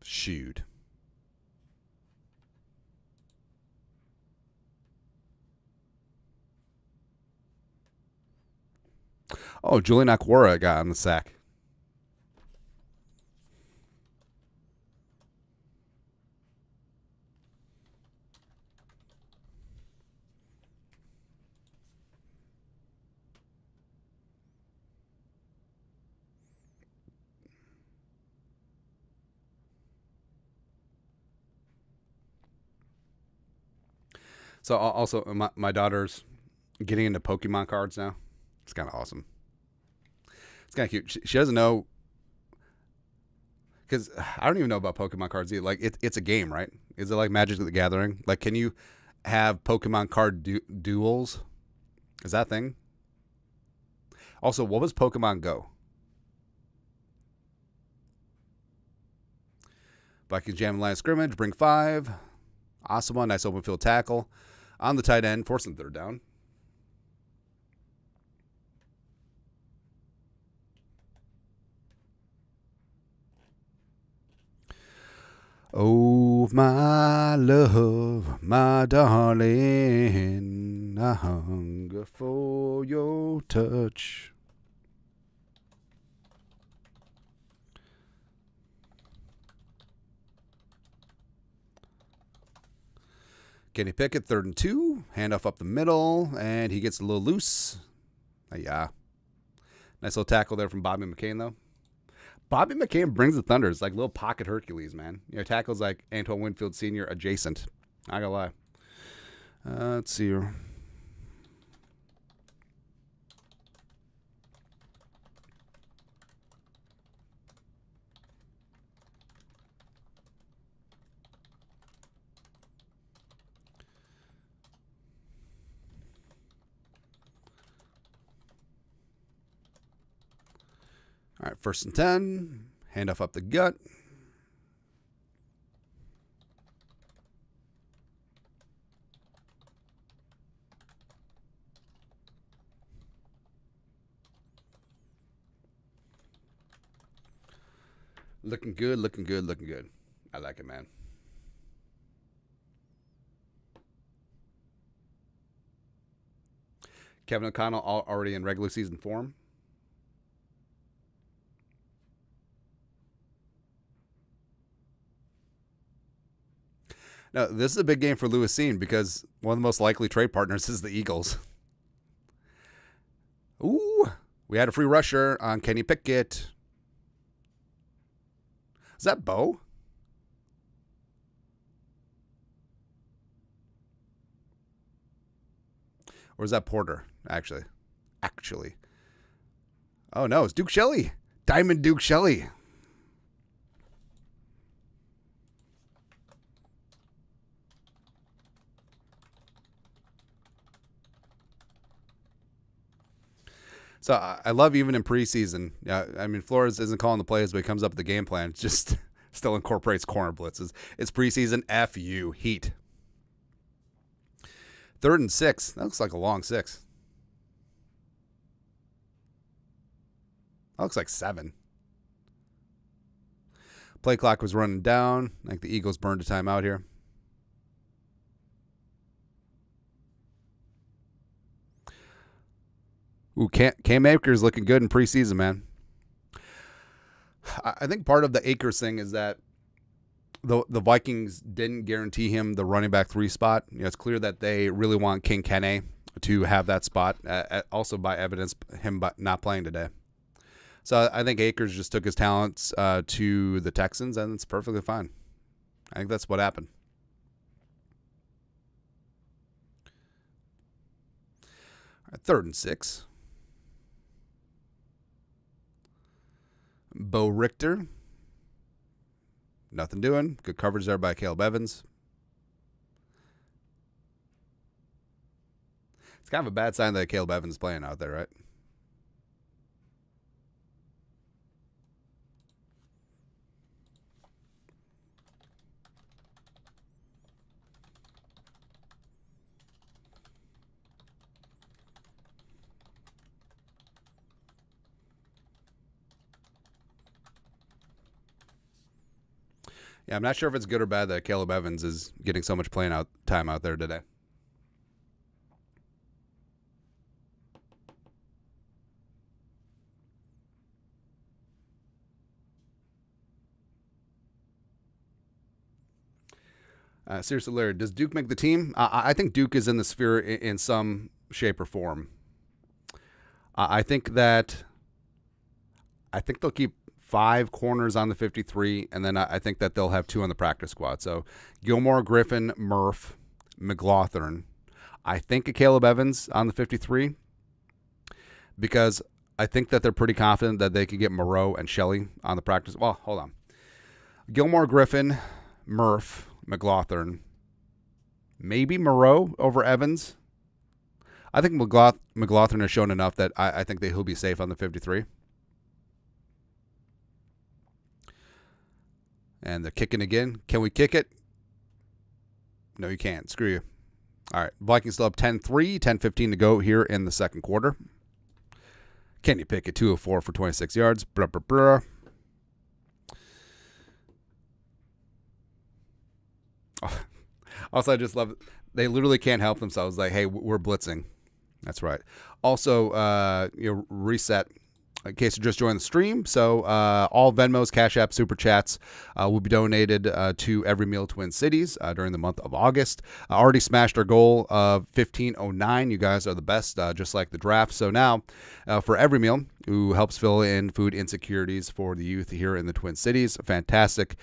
Shoot. Oh, Julian Aquara got on the sack. So also, my daughter's getting into Pokemon cards now. It's kind of awesome. It's kind of cute. She doesn't know because I don't even know about Pokemon cards either. Like it's a game, right? Is it like Magic the Gathering? Like, can you have Pokemon card duels? Is that a thing? Also, what was Pokemon Go? Vikings jam line of scrimmage. Bring 5. Awesome one. Nice open field tackle on the tight end, forcing third down. Oh, my love, my darling, I hunger for your touch. Kenny Pickett, 3rd and 2. Handoff up the middle, and he gets a little loose. Yeah. Nice little tackle there from Bobby McCain, though. Bobby McCain brings the thunder. It's like little pocket Hercules, man. You know, tackles like Antoine Winfield Sr. adjacent. Not gonna lie. Let's see here. All right, 1st and 10. Handoff up the gut. Looking good, looking good, looking good. I like it, man. Kevin O'Connell already in regular season form. Now, this is a big game for Lewis Cine because one of the most likely trade partners is the Eagles. Ooh, we had a free rusher on Kenny Pickett. Is that Bo? Or is that Porter, actually? Oh, no, it's Duke Shelley. Diamond Duke Shelley. So I love even in preseason. I mean, Flores isn't calling the plays, but he comes up with the game plan. It's just still incorporates corner blitzes. It's preseason. F you, Heat. 3rd and 6. That looks like a long 6. That looks like 7. Play clock was running down. I think the Eagles burned a timeout here. Ooh, Cam Akers looking good in preseason, man. I think part of the Akers thing is that the Vikings didn't guarantee him the running back 3 spot. It's clear that they really want King Kene to have that spot. Also, by evidence, him not playing today. So I think Akers just took his talents to the Texans, and it's perfectly fine. I think that's what happened. All right, 3rd and 6. Bo Richter. Nothing doing. Good coverage there by Caleb Evans. It's kind of a bad sign that Caleb Evans is playing out there, right? Yeah, I'm not sure if it's good or bad that Caleb Evans is getting so much playing time out there today. Seriously, Larry, does Duke make the team? I think Duke is in the sphere in some shape or form. I think they'll keep 5 corners on the 53, and then I think that they'll have 2 on the practice squad. So Gilmore, Griffin, Murph, McLaughlin. I think a Caleb Evans on the 53 because I think that they're pretty confident that they could get Moreau and Shelley on the practice. Well, hold on. Gilmore, Griffin, Murph, McLaughlin, maybe Moreau over Evans. I think McLaughlin has shown enough that I think that he'll be safe on the 53. And they're kicking again. Can we kick it? No, you can't. Screw you. All right. Vikings still up 10-3, 10-15 to go here in the second quarter. Kenny Pickett, 2 of 4 for 26 yards. Blah, blah, blah. Also, I just love it. They literally can't help themselves. Like, hey, we're blitzing. That's right. Also, reset in case you just joined the stream. So all Venmos, Cash App, Super Chats will be donated to Every Meal Twin Cities during the month of August. Already smashed our goal of 1509. You guys are the best, just like the draft. So now for Every Meal, who helps fill in food insecurities for the youth here in the Twin Cities. A fantastic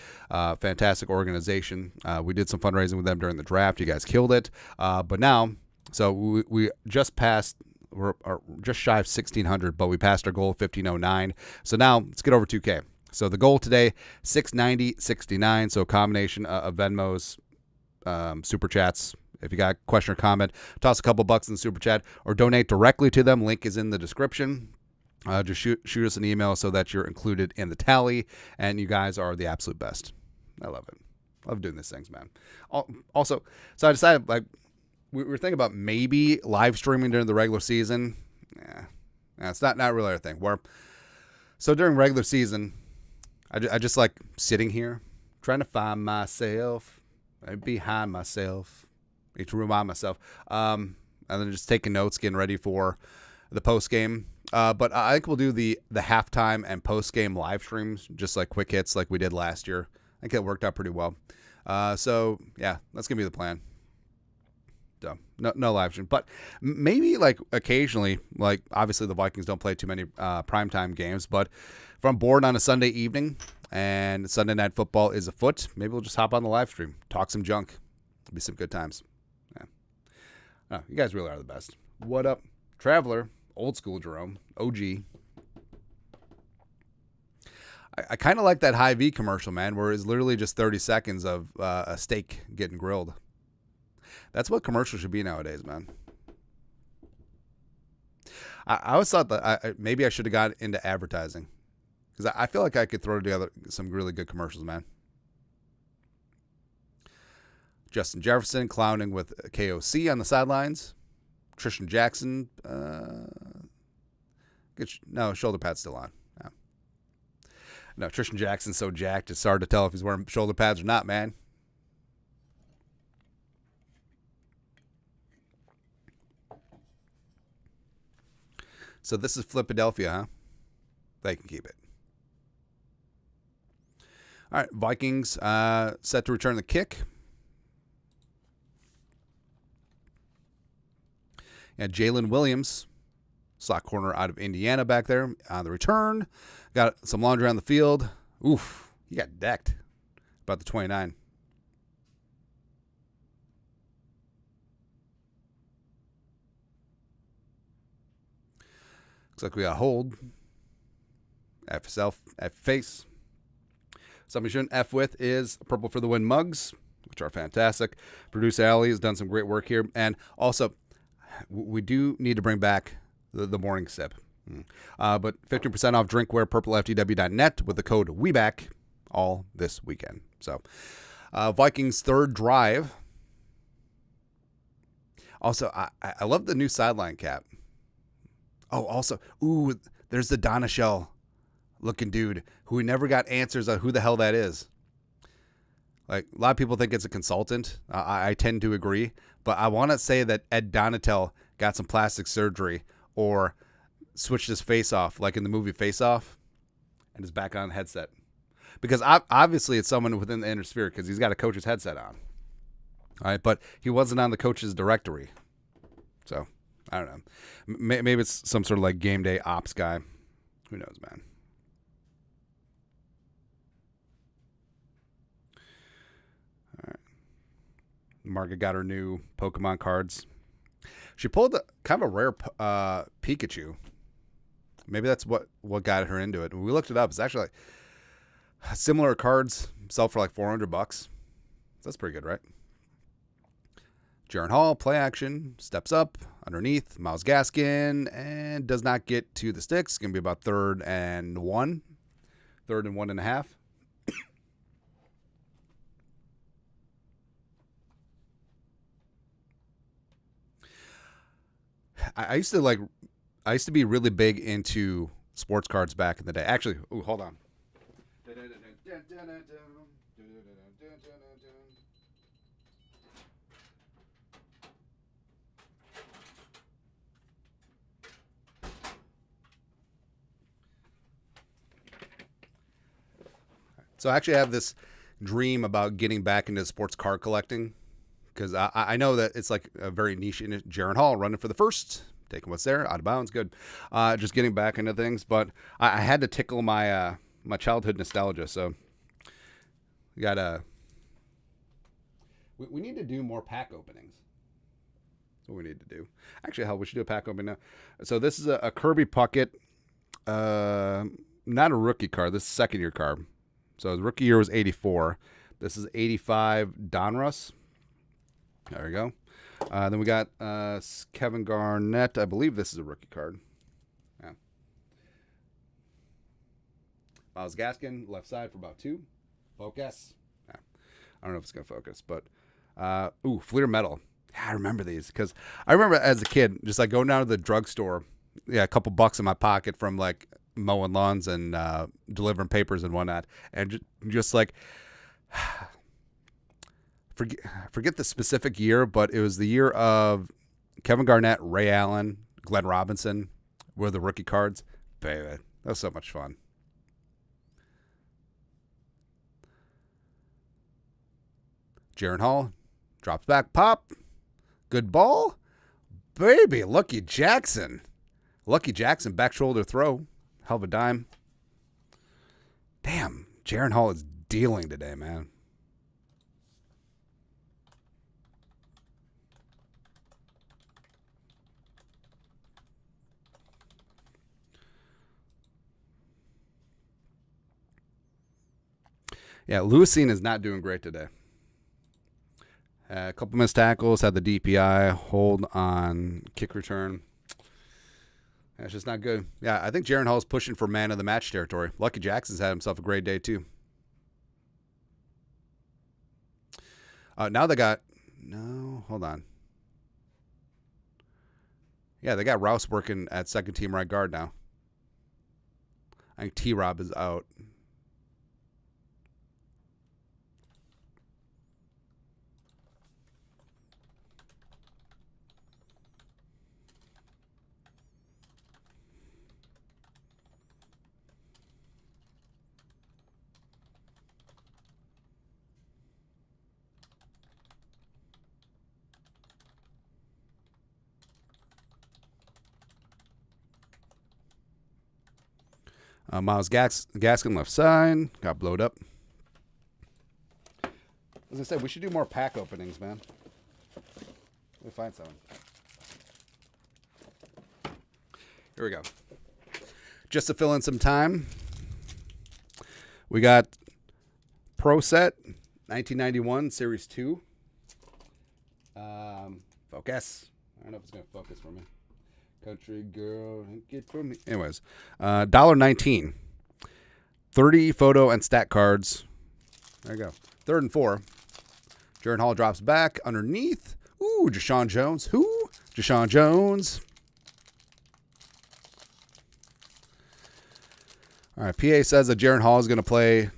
organization. We did some fundraising with them during the draft. You guys killed it. But now, so we just passed. We're just shy of 1,600, but we passed our goal of 1,509. So now let's get over 2K. So the goal today, 690.69. So a combination of Venmos, Super Chats. If you got a question or comment, toss a couple bucks in the Super Chat or donate directly to them. Link is in the description. Just shoot us an email so that you're included in the tally. And you guys are the absolute best. I love it. Love doing these things, man. Also, so I decided, like, we were thinking about maybe live streaming during the regular season. Yeah, it's not really a thing. So during regular season, I just like sitting here, trying to find myself, behind myself, to remind myself, and then just taking notes, getting ready for the post game. But I think we'll do the halftime and post game live streams, just like quick hits, like we did last year. I think it worked out pretty well. So yeah, that's gonna be the plan. So, no live stream, but maybe like occasionally, like obviously the Vikings don't play too many primetime games, but if I'm bored on a Sunday evening and Sunday Night Football is afoot, maybe we'll just hop on the live stream, talk some junk. It'll be some good times. Yeah. Oh, you guys really are the best. What up, Traveler, old school Jerome, OG. I kind of like that Hy-Vee commercial, man, where it's literally just 30 seconds of a steak getting grilled. That's what commercials should be nowadays, man. I always thought that maybe I should have got into advertising because I feel like I could throw together some really good commercials, man. Justin Jefferson clowning with KOC on the sidelines. Tristan Jackson, no, shoulder pad's still on. Yeah. No, Tristan Jackson's so jacked, it's hard to tell if he's wearing shoulder pads or not, man. So this is Philadelphia, huh? They can keep it. All right, Vikings set to return the kick. And Jalen Williams, slot corner out of Indiana back there on the return. Got some laundry on the field. Oof, he got decked. About the 29. Looks like we got hold. F self, F face. Something you shouldn't F with is Purple for the Win mugs, which are fantastic. Producer Ali has done some great work here. And also, we do need to bring back the morning sip. But 15% off drinkware, purpleftw.net with the code WEBACK all this weekend. So, Vikings' third drive. Also, I love the new sideline cap. Oh, also, there's the Donna Shell looking dude who we never got answers on who the hell that is. Like, a lot of people think it's a consultant. I tend to agree. But I want to say that Ed Donatel got some plastic surgery or switched his face off, like in the movie Face Off, and is back on headset. Because obviously it's someone within the inner sphere because he's got a coach's headset on. All right, but he wasn't on the coach's directory. So, I don't know. Maybe it's some sort of like game day ops guy. Who knows, man? All right. Margaret got her new Pokemon cards. She pulled kind of a rare Pikachu. Maybe that's what got her into it. When we looked it up, it's actually like similar cards sell for like $400. That's pretty good, right? Jaron Hall, play action, steps up underneath. Myles Gaskin, and does not get to the sticks. It's going to be about 3rd and 1. 3rd and 1.5. I used to be really big into sports cards back in the day. Actually, hold on. So I actually have this dream about getting back into sports card collecting because I know that it's like a very niche in it. Jaron Hall running for the first, taking what's there, out of bounds, good. Just getting back into things, but I had to tickle my my childhood nostalgia. So we got we need to do more pack openings. That's what we need to do. Actually, hell, we should do a pack opening now. So this is a Kirby Puckett, not a rookie card. This is second year card. So the rookie year was 84. This is 85 Donruss. There we go. Then we got Kevin Garnett. I believe this is a rookie card. Yeah. Myles Gaskin, left side for about 2. Focus. Yeah. I don't know if it's going to focus, but Fleer Metal. Yeah, I remember these because I remember as a kid just like going down to the drugstore, a couple bucks in my pocket from like mowing lawns and delivering papers and whatnot, and just like forget the specific year, but it was the year of Kevin Garnett, Ray Allen, Glenn Robinson were the rookie cards. Baby, that was so much fun. Jaron Hall drops back, pop, good ball, baby. Lucky Jackson back shoulder throw. Hell of a dime. Damn, Jaron Hall is dealing today, man. Yeah, Lewisine is not doing great today. A couple missed tackles, had the DPI, hold on kick return. That's just not good. Yeah, I think Jaren Hall's pushing for man of the match territory. Lucky Jackson's had himself a great day, too. Now they got... No, hold on. Yeah, they got Rouse working at second team right guard now. I think T-Rob is out. Miles Gaskin left side. Got blowed up. As I said, we should do more pack openings, man. Let me find someone. Here we go. Just to fill in some time, we got Pro Set 1991 Series 2. Focus. I don't know if it's going to focus for me. Country girl, get from me. Anyways, $1.19. 30 photo and stat cards. There you go. 3rd and 4. Jaren Hall drops back underneath. Ooh, Deshaun Jones. Who? Deshaun Jones. All right, PA says that Jaren Hall is going to play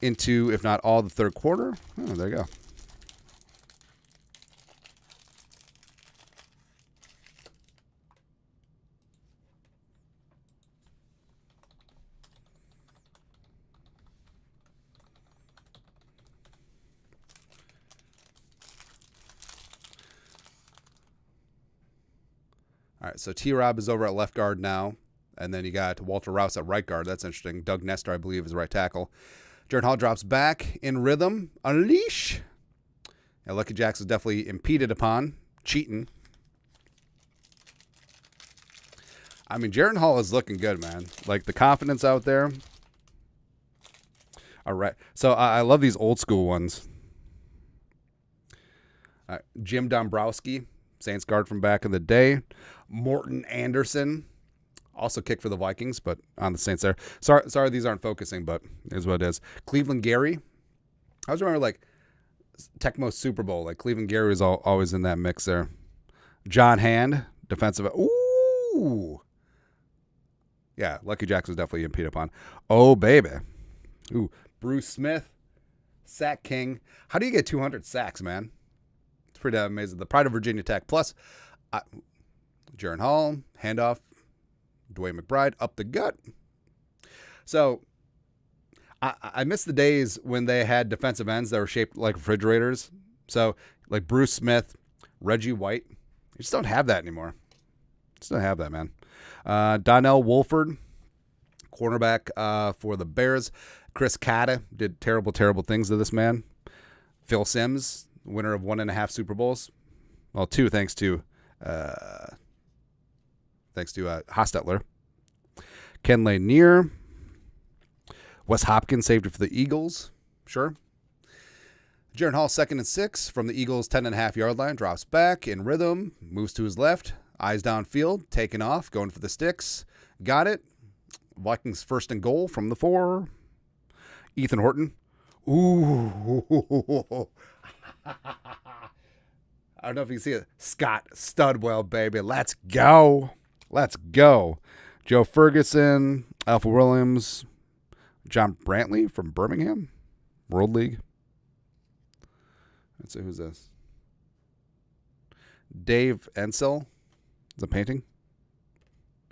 into, if not all, the 3rd quarter. Oh, there you go. All right, so T-Rob is over at left guard now. And then you got Walter Rouse at right guard. That's interesting. Doug Nestor, I believe, is right tackle. Jaren Hall drops back in rhythm. Unleash. Yeah, Lucky Jacks was definitely impeded upon. Cheating. I mean, Jaren Hall is looking good, man. Like, the confidence out there. All right. So, I love these old school ones. Jim Dombrowski, Saints guard from back in the day. Morton Anderson, also kicked for the Vikings, but on the Saints there. Sorry, these aren't focusing, but is what it is. Cleveland Gary. I always remember, like, Tecmo Super Bowl. Like, Cleveland Gary was always in that mix there. John Hand, defensive. Ooh. Yeah, Lucky Jacks was definitely impeded upon. Oh, baby. Ooh, Bruce Smith, sack king. How do you get 200 sacks, man? It's pretty amazing. The pride of Virginia Tech. Plus, Jaren Hall, handoff, Dwayne McBride, up the gut. So, I miss the days when they had defensive ends that were shaped like refrigerators. So, like Bruce Smith, Reggie White. You just don't have that anymore. Just don't have that, man. Donnell Wolford, cornerback for the Bears. Chris Cata did terrible, terrible things to this man. Phil Simms, winner of 1.5 Super Bowls. Well, 2 thanks to Hostetler. Ken Lanier. Wes Hopkins saved it for the Eagles. Sure. Jaren Hall, 2nd and 6 from the Eagles' 10.5-yard line. Drops back in rhythm. Moves to his left. Eyes downfield. Taking off. Going for the sticks. Got it. Vikings 1st and goal from the 4. Ethan Horton. Ooh. I don't know if you can see it. Scott Studwell, baby. Let's go. Let's go. Joe Ferguson. Alpha Williams. John Brantley from Birmingham. World League. Let's see, who's this? Dave Ensel. The painting.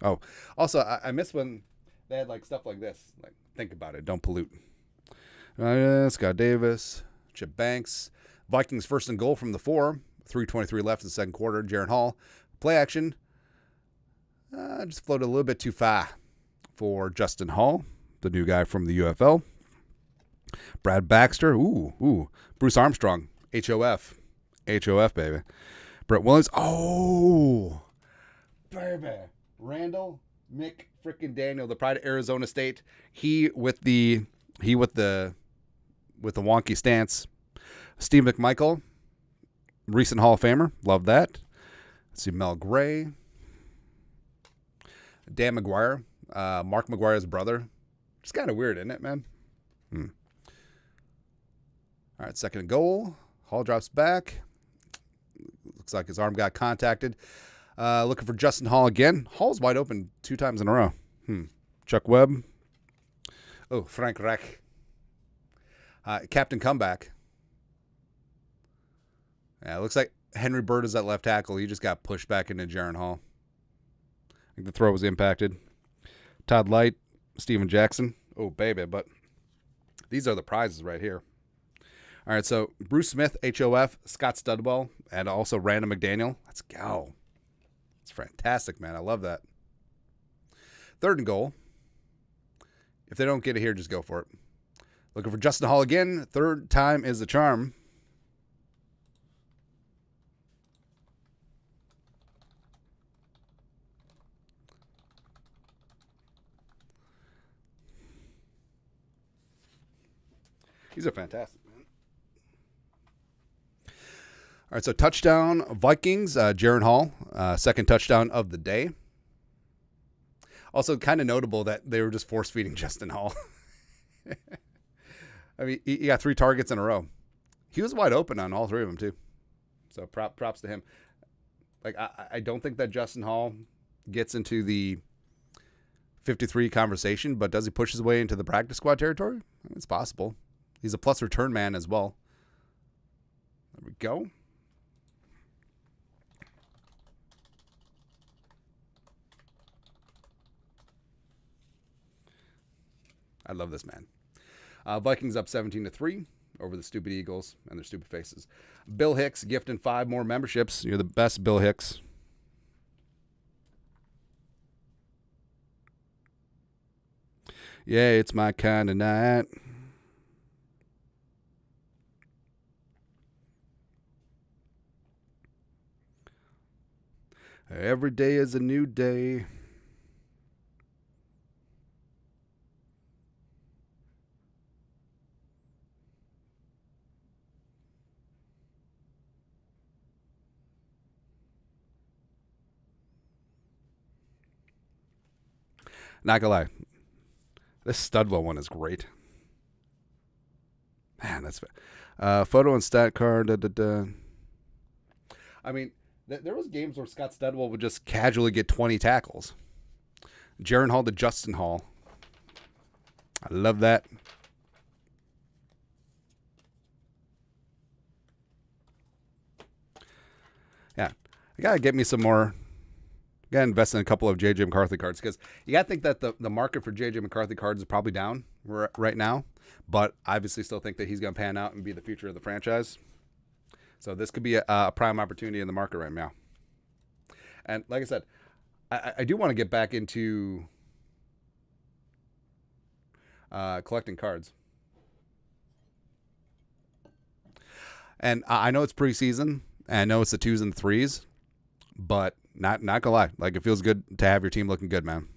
Oh, also, I miss when they had like stuff like this. Like, think about it. Don't pollute. Scott Davis. Chip Banks. Vikings 1st and goal from the 4. 3:23 left in the 2nd quarter. Jaren Hall. Play action. Just floated a little bit too far for Justin Hall, the new guy from the UFL. Brad Baxter. Ooh. Bruce Armstrong. HOF. HOF, baby. Brett Williams. Oh, baby. Randall McFrickin-Daniel, the pride of Arizona State. He with the wonky stance. Steve McMichael, recent Hall of Famer. Love that. Let's see, Mel Gray. Dan McGuire, Mark McGuire's brother. It's kind of weird, isn't it, man? All right, second and goal. Hall drops back. Looks like his arm got contacted. Looking for Justin Hall again. Hall's wide open 2 times in a row. Chuck Webb. Oh, Frank Reich. Captain Comeback. Yeah, it looks like Henry Bird is at left tackle. He just got pushed back into Jaron Hall. I think the throw was impacted. Todd Light, Steven Jackson. Oh, baby, but these are the prizes right here. All right, so Bruce Smith, HOF, Scott Studwell, and also Randall McDaniel. Let's go. It's fantastic, man. I love that. Third and goal. If they don't get it here, just go for it. Looking for Justin Hall again. Third time is the charm. These are fantastic, man. All right, so touchdown Vikings, Jaron Hall, second touchdown of the day. Also, kind of notable that they were just force-feeding Justin Hall. I mean, he got 3 targets in a row. He was wide open on all 3 of them, too. So props to him. Like, I don't think that Justin Hall gets into the 53 conversation, but does he push his way into the practice squad territory? I mean, it's possible. He's a plus return man as well. There we go. I love this man. Vikings up 17-3 over the stupid Eagles and their stupid faces. Bill Hicks gifting 5 more memberships. You're the best, Bill Hicks. Yeah, it's my kind of night. Every day is a new day. Not gonna lie, this Studwell one is great. Man, that's photo and stat card. I mean, there was games where Scott Studwell would just casually get 20 tackles. Jaron Hall to Justin Hall. I love that. Yeah, I gotta get me some more. Got to invest in a couple of J.J. McCarthy cards because you got to think that the market for J.J. McCarthy cards is probably down right now, but I obviously still think that he's going to pan out and be the future of the franchise. So this could be a prime opportunity in the market right now. And like I said, I do want to get back into collecting cards. And I know it's preseason, and I know it's the 2s and 3s, but not gonna lie, like it feels good to have your team looking good, man.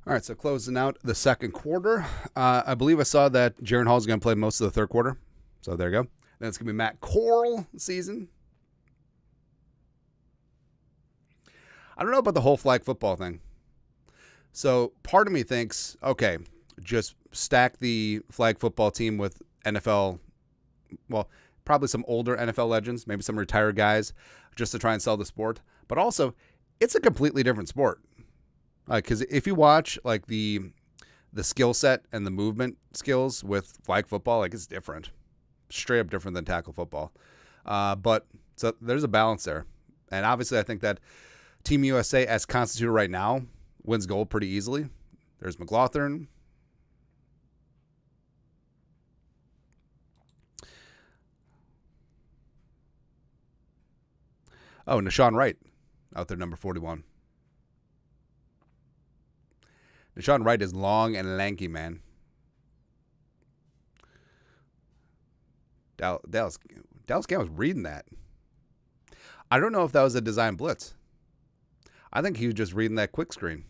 All right, so closing out the second quarter. I believe I saw that Jaron Hall is going to play most of the third quarter. So there you go. Then it's going to be Matt Corral season. I don't know about the whole flag football thing. So part of me thinks, okay, just stack the flag football team with NFL, well, probably some older NFL legends, maybe some retired guys, just to try and sell the sport. But also, it's a completely different sport. Because if you watch like the skill set and the movement skills with flag football, like it's different, straight up different than tackle football. But so there's a balance there, and obviously I think that Team USA, as constituted right now, wins gold pretty easily. There's McLaughlin. Oh, Nashawn Wright out there, number 41. Deshaun Wright is long and lanky, man. Dallas Campbell's reading that. I don't know if that was a design blitz. I think he was just reading that quick screen.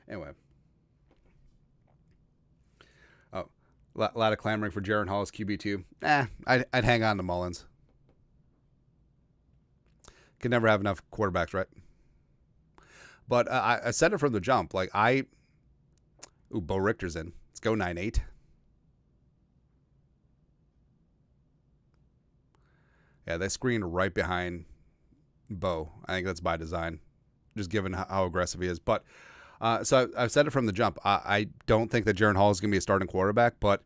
Anyway. Oh, a lot of clamoring for Jaren Hall as QB2. I'd hang on to Mullins. Could never have enough quarterbacks, right? But I said it from the jump. Like, Bo Richter's in. Let's go 9-8. Yeah, they screened right behind Bo. I think that's by design, just given how aggressive he is. But so I've said it from the jump. I don't think that Jaren Hall is going to be a starting quarterback, but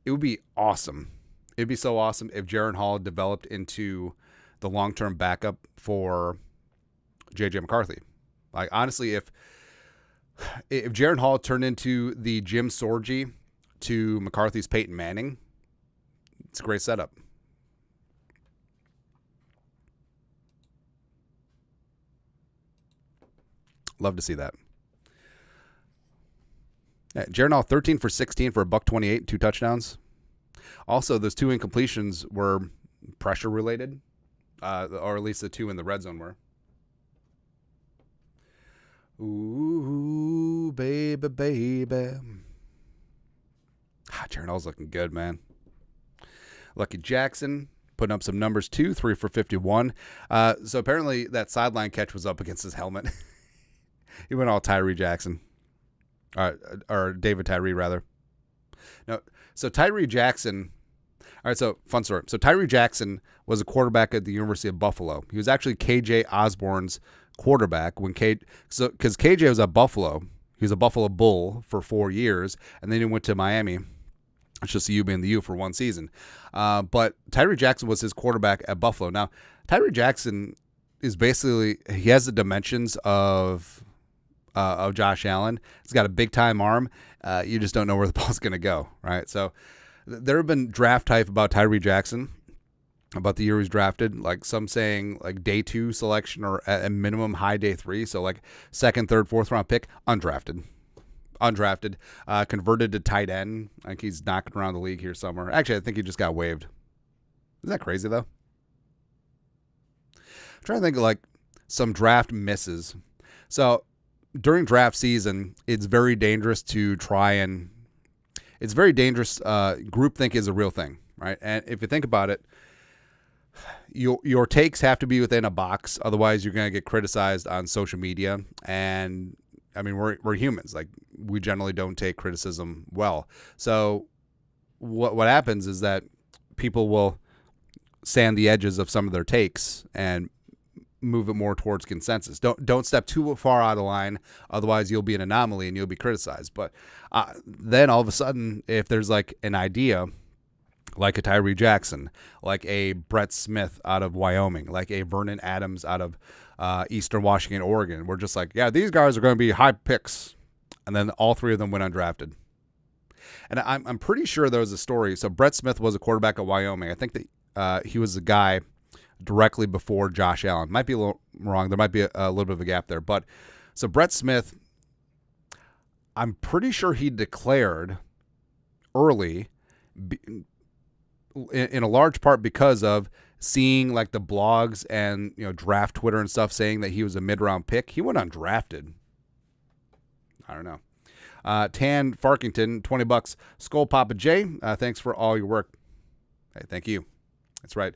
it would be awesome. It'd be so awesome if Jaren Hall developed into the long-term backup for J.J. McCarthy. Like, honestly, if Jaren Hall turned into the Jim Sorgi to McCarthy's Peyton Manning, it's a great setup. Love to see that. Yeah, Jaren Hall, 13 for 16 for $128, 2 touchdowns. Also, those 2 incompletions were pressure related, or at least the 2 in the red zone were. Ooh, baby, baby. Jaren Hall's looking good, man. Lucky Jackson putting up some numbers too, 3 for 51. So apparently that sideline catch was up against his helmet. He went all Tyree Jackson. Or David Tyree, rather. No, so Tyree Jackson. All right, so fun story. So Tyree Jackson was a quarterback at the University of Buffalo. He was actually KJ Osborne's quarterback because KJ was at Buffalo. He was a Buffalo Bull for 4 years, and then he went to Miami. It's just the U being the U for 1 season. But Tyree Jackson was his quarterback at Buffalo. Now, Tyree Jackson is basically, he has the dimensions of Josh Allen. He's got a big time arm. You just don't know where the ball's going to go, right? So there have been draft hype about Tyree Jackson, about the year he's drafted. Like some saying like day 2 selection or at a minimum high day 3. So like 2nd, 3rd, 4th round pick, undrafted, converted to tight end. I think he's knocking around the league here somewhere. Actually, I think he just got waived. Isn't that crazy though? I'm trying to think of like some draft misses. So during draft season, it's very dangerous to try and it's very dangerous. Groupthink is a real thing, right? And if you think about it, your takes have to be within a box. Otherwise, you're going to get criticized on social media. And I mean, we're humans. Like, we generally don't take criticism well. So what happens is that people will sand the edges of some of their takes and move it more towards consensus. Don't step too far out of line. Otherwise, you'll be an anomaly and you'll be criticized. But then all of a sudden, if there's like an idea, like a Tyree Jackson, like a Brett Smith out of Wyoming, like a Vernon Adams out of Eastern Washington, Oregon, we're just like, yeah, these guys are going to be high picks. And then all 3 of them went undrafted. And I'm pretty sure there was a story. So Brett Smith was a quarterback at Wyoming. I think that he was the guy directly before Josh Allen. Might be a little wrong. There might be a little bit of a gap there. But so Brett Smith, I'm pretty sure he declared early in a large part because of seeing like the blogs and, you know, draft Twitter and stuff saying that he was a mid-round pick. He went undrafted. I don't know. Tan Farkington, $20. Skull Papa J, thanks for all your work. Hey, thank you. That's right.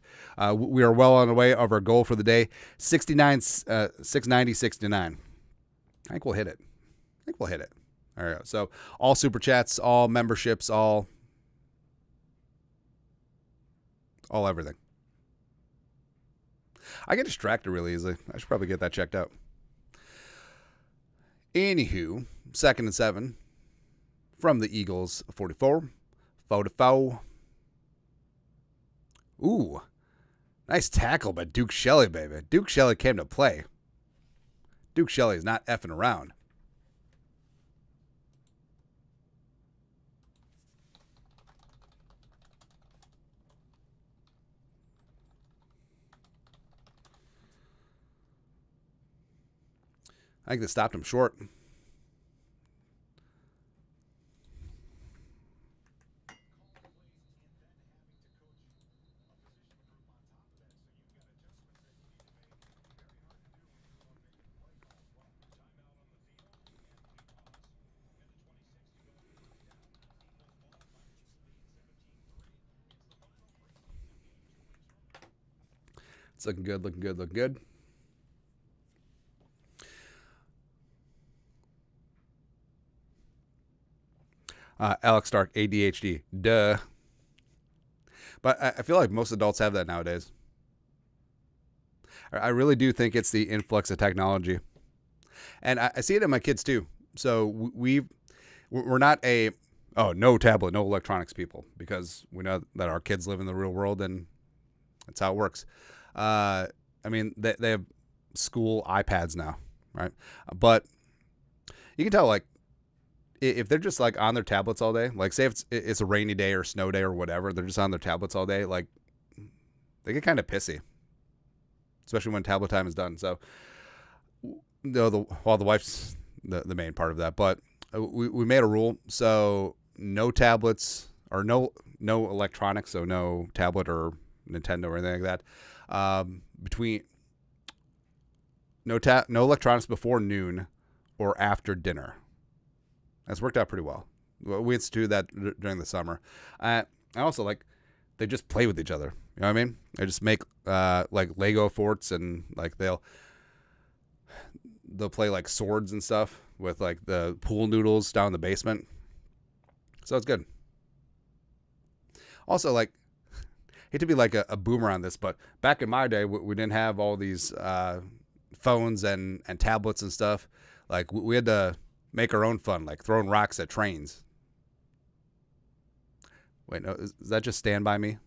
We are well on the way of our goal for the day, 690-69. I think we'll hit it. All right. So all super chats, all memberships, all everything. I get distracted really easily. I should probably get that checked out. Anywho, 2nd and 7 from the Eagles 44. 44. Ooh, nice tackle by Duke Shelley, baby. Duke Shelley came to play. Duke Shelley is not effing around. I think they stopped him short. It's looking good, looking good, looking good. Alex Stark, ADHD. Duh. But I feel like most adults have that nowadays. I really do think it's the influx of technology. And I see it in my kids too. So we're not no tablet, no electronics people, because we know that our kids live in the real world and that's how it works. I mean, they have school iPads now, right? But you can tell, like, if they're just like on their tablets all day, like say if it's a rainy day or snow day or whatever, they're just on their tablets all day, like they get kind of pissy, especially when tablet time is done. So the wife's the main part of that, but we made a rule. So no tablets or no electronics. So no tablet or Nintendo or anything like that. No electronics before noon or after dinner. That's worked out pretty well. We instituted that during the summer. I also like they just play with each other. You know what I mean? They just make like Lego forts and like they'll play like swords and stuff with like the pool noodles down in the basement. So it's good. Also, like, hate to be like a boomer on this, but back in my day, we didn't have all these phones and tablets and stuff. Like we had to make our own fun, like throwing rocks at trains. Wait, no, is that just Stand By Me?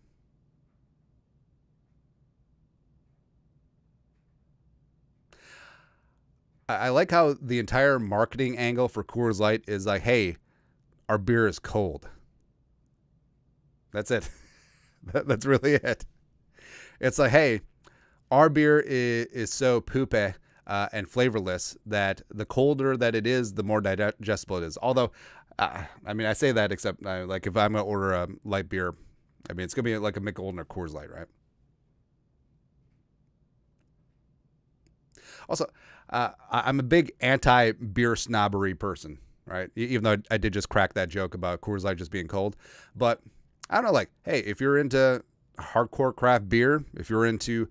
I like how the entire marketing angle for Coors Light is like, hey, our beer is cold. That's it. That's really it. It's like, hey, our beer is so poopy and flavorless that the colder that it is, the more digestible it is. Although, I mean, I say that except like if I'm going to order a light beer, I mean, it's going to be like a Michelob or Coors Light, right? Also, I'm a big anti-beer snobbery person, right? Even though I did just crack that joke about Coors Light just being cold. But I don't know, like, hey, if you're into hardcore craft beer, if you're into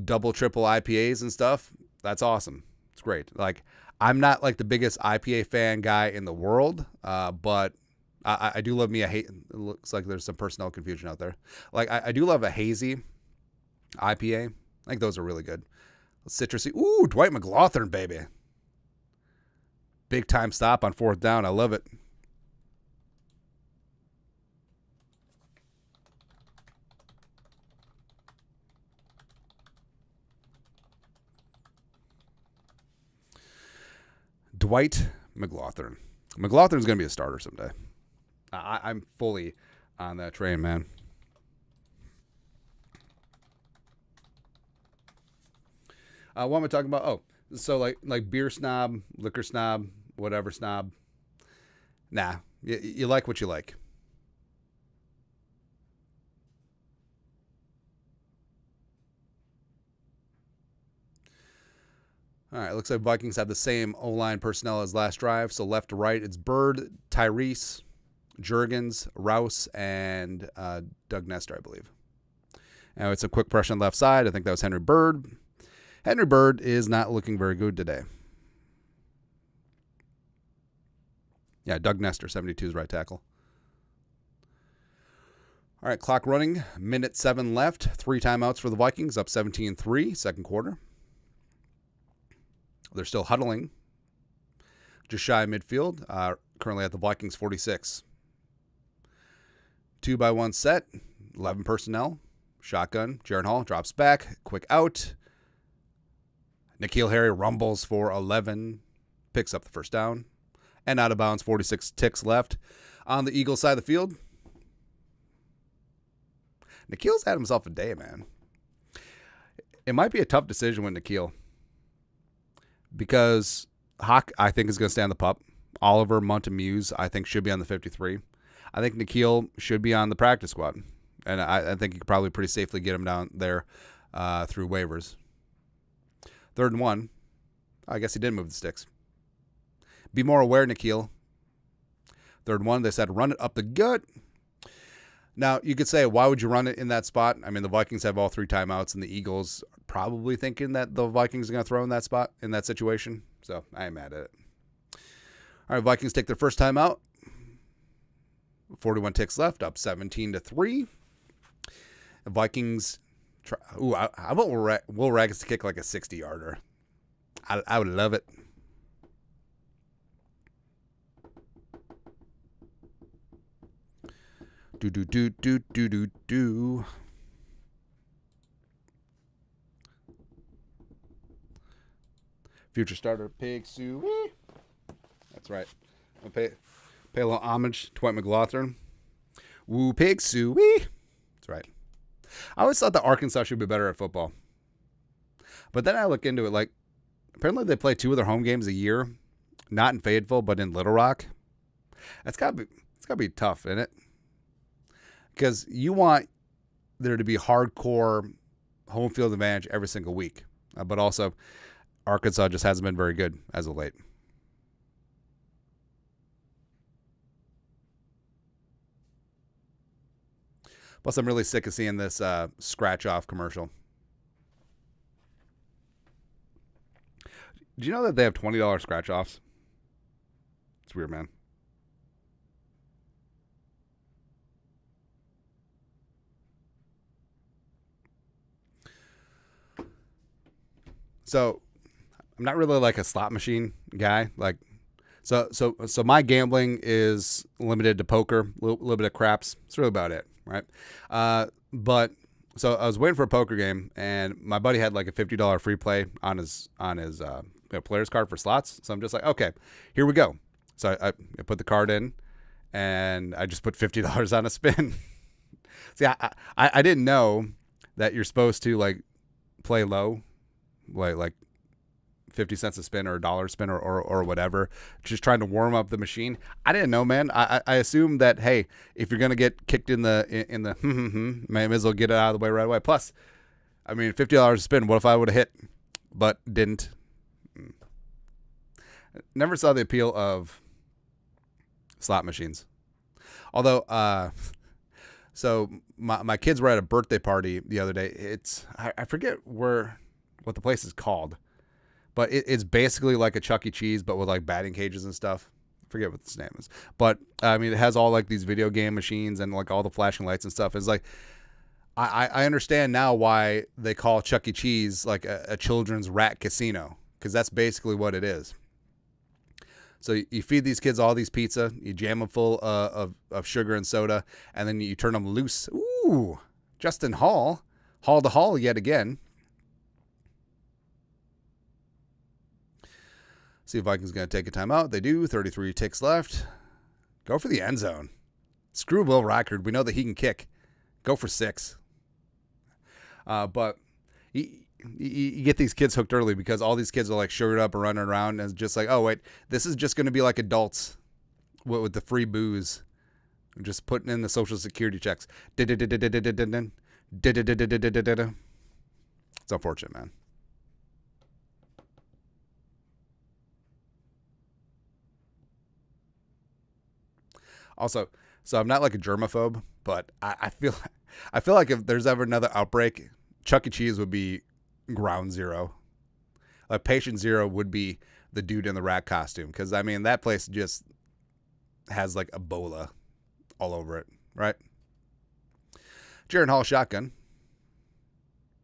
double, triple IPAs and stuff, that's awesome. It's great. Like, I'm not like the biggest IPA fan guy in the world, but I do love me it looks like there's some personnel confusion out there. Like, I do love a hazy IPA. I think those are really good. Citrusy. Ooh, Dwight McLaughlin, baby. Big time stop on fourth down. I love it. Dwight McLaughlin. McLaughlin's going to be a starter someday. I'm fully on that train, man. What am I talking about? Oh, so like beer snob, liquor snob, whatever snob. Nah, you like what you like. All right, looks like Vikings have the same O-line personnel as last drive. So left to right, it's Bird, Tyrese, Juergens, Rouse, and Doug Nestor, I believe. Now it's a quick pressure on the left side. I think that was Henry Bird. Henry Bird is not looking very good today. Yeah, Doug Nestor, 72 is right tackle. All right, clock running. Minute 7 left. 3 timeouts for the Vikings, up 17-3, second quarter. They're still huddling. Just shy of midfield. Currently at the Vikings 46. 2-by-1 set. 11 personnel. Shotgun. Jaron Hall drops back. Quick out. N'Keal Harry rumbles for 11. Picks up the first down. And out of bounds, 46 ticks left. On the Eagles side of the field, N'Keal's had himself a day, man. It might be a tough decision with N'Keal. because Hawk, I think, is going to stay on the pup. Oliver Montemuse, I think, should be on the 53. I think Nikhil should be on the practice squad. And I think you could probably pretty safely get him down there through waivers. 3rd and 1. I guess he did move the sticks. Be more aware, Nikhil. 3rd and 1. They said run it up the gut. Now, you could say, why would you run it in that spot? I mean, the Vikings have all 3 timeouts, and the Eagles are probably thinking that the Vikings are going to throw in that spot, in that situation. So, I ain't mad at it. All right, Vikings take their first timeout. 41 ticks left, up 17-3. The Vikings try. Ooh, I want Will Rags to kick like a 60-yarder. I would love it. Do. Future starter Pig Sue. That's right. I'll pay a little homage to Dwight McLaughlin. Woo Pig Sue. That's right. I always thought that Arkansas should be better at football. But then I look into it, like, apparently they play 2 of their home games a year. Not in Fayetteville, but in Little Rock. It's gotta be tough, isn't it? Because you want there to be hardcore home field advantage every single week. But also, Arkansas just hasn't been very good as of late. Plus, I'm really sick of seeing this scratch-off commercial. Do you know that they have $20 scratch-offs? It's weird, man. So, I'm not really like a slot machine guy. Like, so my gambling is limited to poker, a little bit of craps. That's really about it, right? But so I was waiting for a poker game, and my buddy had like a $50 free play on his player's card for slots. So I'm just like, okay, here we go. So I put the card in, and I just put $50 on a spin. See, I didn't know that you're supposed to like play low, like 50 cents a spin or $1 spin or whatever, just trying to warm up the machine. I didn't know, man. I assumed that, hey, if you're gonna get kicked in the may as well get it out of the way right away. Plus, I mean, $50 a spin. What if I would have hit, but didn't? Never saw the appeal of slot machines. Although, so my kids were at a birthday party the other day. I forget what the place is called. But it's basically like a Chuck E. Cheese, but with like batting cages and stuff. I forget what its name is. But, I mean, it has all like these video game machines and like all the flashing lights and stuff. It's like, I understand now why they call Chuck E. Cheese like a children's rat casino. Because that's basically what it is. So you feed these kids all these pizza. You jam them full of sugar and soda. And then you turn them loose. Ooh, Justin Hall. Hall to Hall yet again. See if Vikings going to take a timeout. They do. 33 ticks left. Go for the end zone. Screw Will Rackard. We know that he can kick. Go for 6. But you get these kids hooked early because all these kids are like sugared up and running around. And it's just like, oh, wait, this is just going to be like adults with the free booze. Just putting in the social security checks. It's unfortunate, man. Also, so I'm not like a germaphobe, but I feel like if there's ever another outbreak, Chuck E. Cheese would be ground zero. Like patient zero would be the dude in the rat costume. Because, I mean, that place just has like Ebola all over it, right? Jaron Hall shotgun.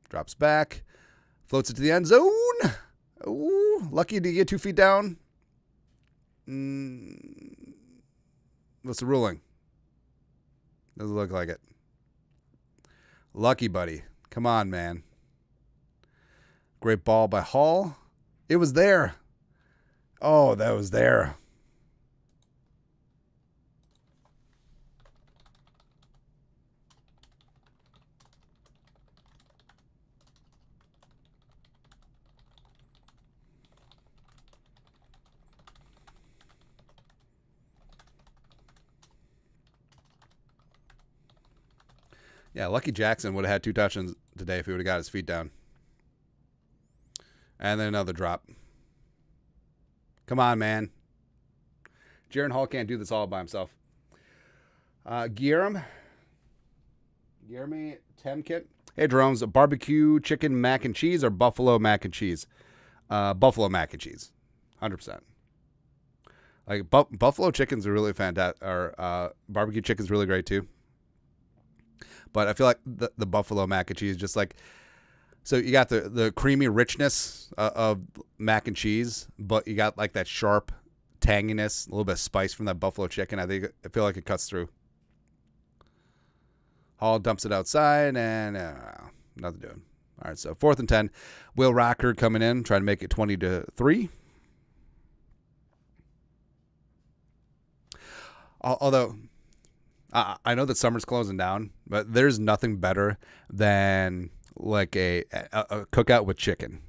Drops back. Floats it to the end zone. Ooh, lucky to get 2 feet down. What's the ruling? Doesn't look like it. Lucky, buddy. Come on, man. Great ball by Hall. It was there. Oh, that was there. Yeah, Lucky Jackson would have had 2 touchdowns today if he would have got his feet down. And then another drop. Come on, man. Jaron Hall can't do this all by himself. Jerome Temkit. Hey, Jerome's barbecue chicken mac and cheese or buffalo mac and cheese? Buffalo mac and cheese. 100%. Like, buffalo chicken's are really fantastic. Or barbecue chicken's really great, too. But I feel like the buffalo mac and cheese, just like, so you got the creamy richness of mac and cheese, but you got like that sharp tanginess, a little bit of spice from that buffalo chicken. I feel like it cuts through. Hall dumps it outside, and nothing doing. All right, so 4th and 10. Will Rocker coming in, trying to make it 20-3. Although I know that summer's closing down, but there's nothing better than like a cookout with chicken.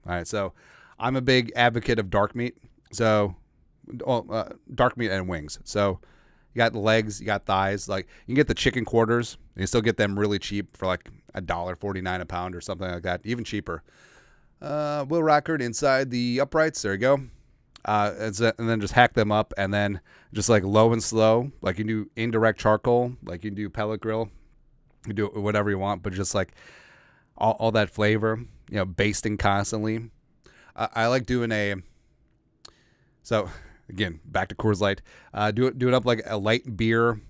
All right, so I'm a big advocate of dark meat. So, dark meat and wings. So, you got the legs, you got thighs. Like, you can get the chicken quarters, and you still get them really cheap for like $1.49 a pound or something like that, even cheaper. Will Rockard inside the uprights. There you go. And then just hack them up, and then just like low and slow. Like, you can do indirect charcoal, like you can do pellet grill. You can do whatever you want, but just like all that flavor, basting constantly. I like doing so again, back to Coors Light. Do it up like a light beer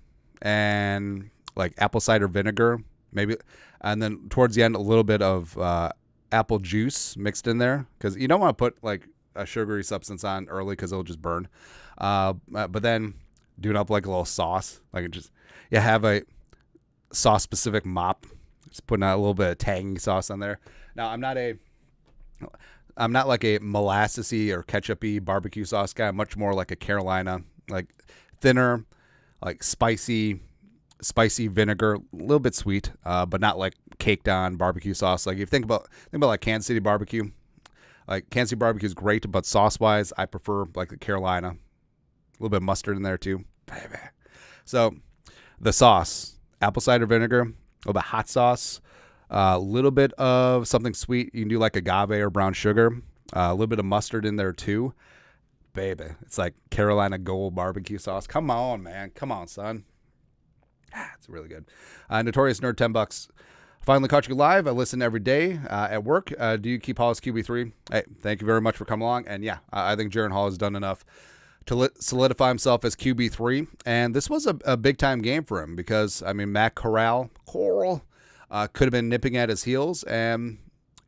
and like apple cider vinegar, maybe, and then towards the end a little bit of apple juice mixed in there, because you don't want to put like a sugary substance on early because it'll just burn. But then do it up like a little sauce, like have a sauce specific mop. Just putting out a little bit of tangy sauce on there. Now, I'm not like a molassesy or ketchupy barbecue sauce guy. I'm much more like a Carolina, like thinner, like spicy vinegar, a little bit sweet, but not like caked on barbecue sauce. Like, if you think about like Kansas City barbecue, like Kansas City barbecue is great, but sauce wise, I prefer like the Carolina. A little bit of mustard in there too. So the sauce, apple cider vinegar, a little bit of hot sauce, a little bit of something sweet. You can do like agave or brown sugar. A little bit of mustard in there too. Baby, it's like Carolina Gold barbecue sauce. Come on, man. Come on, son. It's really good. Notorious Nerd, $10. Finally caught you live. I listen every day at work. Do you keep Hall as QB3? Hey, thank you very much for coming along. And yeah, I think Jaron Hall has done enough to solidify himself as QB3. And this was a big-time game for him because, I mean, Matt Corral could have been nipping at his heels. And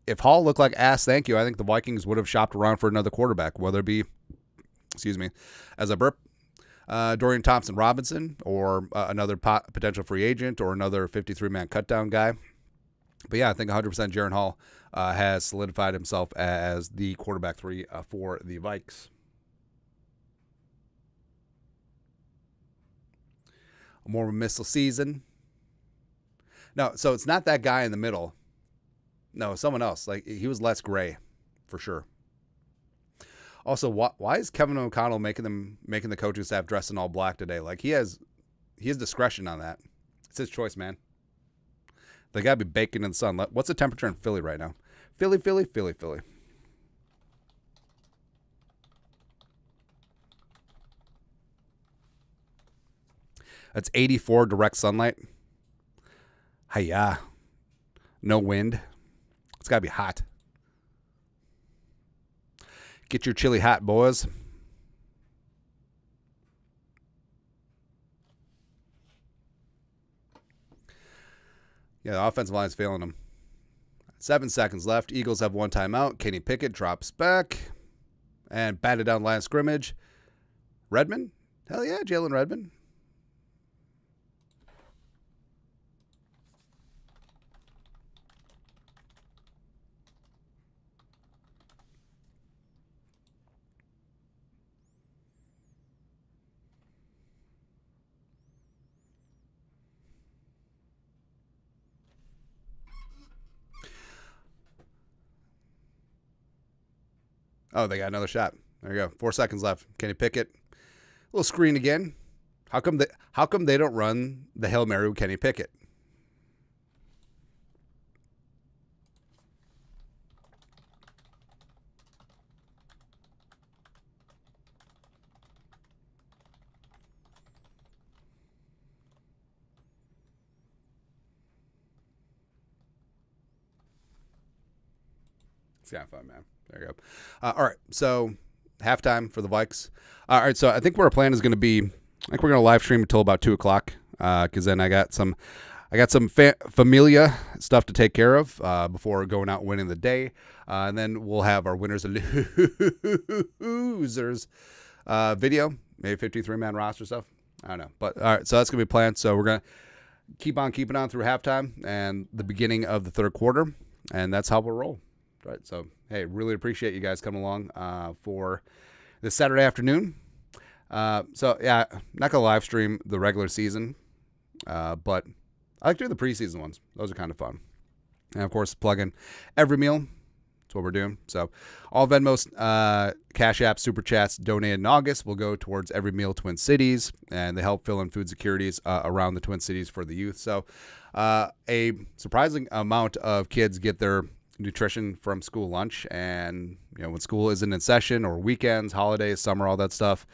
if Hall looked like ass, thank you, I think the Vikings would have shopped around for another quarterback, whether it be, as a burp, Dorian Thompson-Robinson, or another potential free agent, or another 53-man cutdown guy. But yeah, I think 100% Jaron Hall has solidified himself as the quarterback 3 for the Vikes. More of a missile season. No, so it's not that guy in the middle. No, someone else. Like, he was less gray, for sure. Also, why is Kevin O'Connell making the coaching staff dress in all black today? Like, he has discretion on that. It's his choice, man. They got to be baking in the sun. What's the temperature in Philly right now? Philly. That's 84 direct sunlight. Hiya. No wind. It's got to be hot. Get your chili hot, boys. Yeah, the offensive line is failing them. 7 seconds left. Eagles have 1 timeout. Kenny Pickett drops back and batted down line of scrimmage. Redmond? Hell yeah, Jalen Redmond. Oh, they got another shot. There you go. 4 seconds left. Kenny Pickett. Little screen again. How come they don't run the Hail Mary with Kenny Pickett? It's kind of fun, man. There you go. All right, so halftime for the Vikes. All right, so I think our plan is going to be, I think we're going to live stream until about 2 o'clock, because then I got some familia stuff to take care of before going out and winning the day, and then we'll have our winners and losers video, maybe 53-man roster stuff. I don't know, but all right, so that's gonna be planned. So we're gonna keep on keeping on through halftime and the beginning of the third quarter, and that's how we'll roll. Right. So hey, really appreciate you guys coming along for this Saturday afternoon. So yeah, not gonna live stream the regular season, but I like doing the preseason ones. Those are kind of fun. And, of course, plug in every meal. That's what we're doing. So all Venmos, Cash App, Super Chats donated in August will go towards Every Meal Twin Cities, and they help fill in food securities around the Twin Cities for the youth. So a surprising amount of kids get their nutrition from school lunch. And, when school isn't in session or weekends, holidays, summer, all that stuff,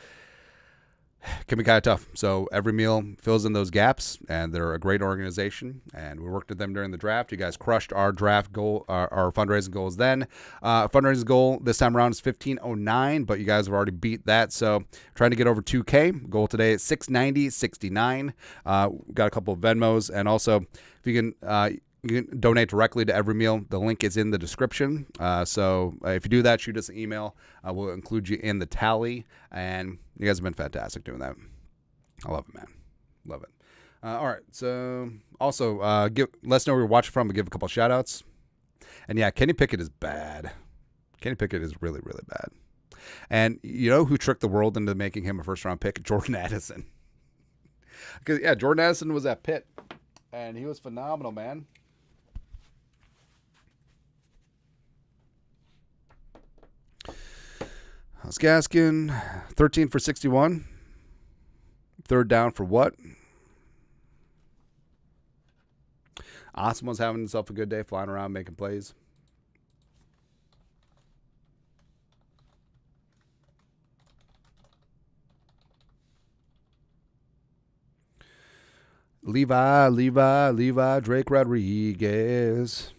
can be kind of tough. So every meal fills in those gaps, and they're a great organization, and we worked with them during the draft. You guys crushed our draft goal, our fundraising goals then. Fundraising goal this time around is 1,509, but you guys have already beat that. So trying to get over 2K. Goal today is 690.69. Got a couple of Venmos, and also if you can donate directly to every meal. The link is in the description. So if you do that, shoot us an email. We'll include you in the tally. And you guys have been fantastic doing that. I love it, man. Love it. All right. So also let us know where you're watching from, but give a couple shout outs. And yeah, Kenny Pickett is bad. Kenny Pickett is really, really bad. And you know who tricked the world into making him a first round pick? Jordan Addison. Because yeah, Jordan Addison was at Pitt, and he was phenomenal, man. Gaskin, 13 for 61. Third down for what? Osmo's having himself a good day, flying around, making plays. Levi, Drake Rodriguez.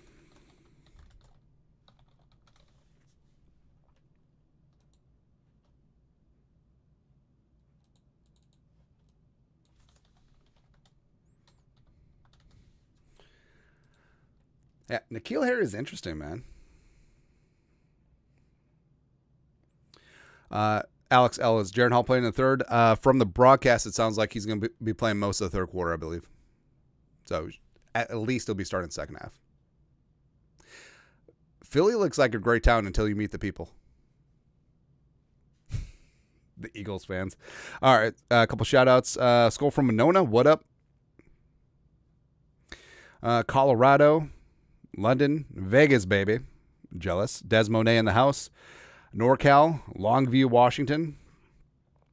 Yeah, N'Keal Harry is interesting, man. Alex Ellis, Jaron Hall playing in the third. From the broadcast, it sounds like he's going to be playing most of the third quarter, I believe. So at least he'll be starting second half. Philly looks like a great town until you meet the people. The Eagles fans. All right, a couple shout-outs. Skull from Monona, what up? Colorado. London, Vegas, baby. Jealous. Des Monet in the house. NorCal, Longview, Washington.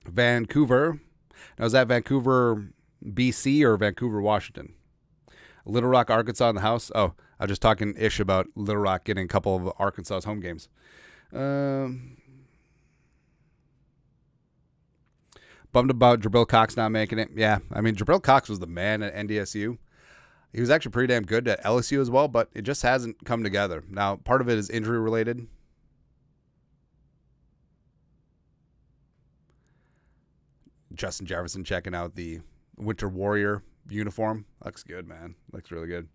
Vancouver. Now, is that Vancouver, BC or Vancouver, Washington? Little Rock, Arkansas in the house. Oh, I was just talking ish about Little Rock getting a couple of Arkansas's home games. Bummed about Jabril Cox not making it. Yeah, I mean, Jabril Cox was the man at NDSU. He was actually pretty damn good at LSU as well, but it just hasn't come together. Now, part of it is injury related. Justin Jefferson checking out the Winter Warrior uniform. Looks good, man. Looks really good.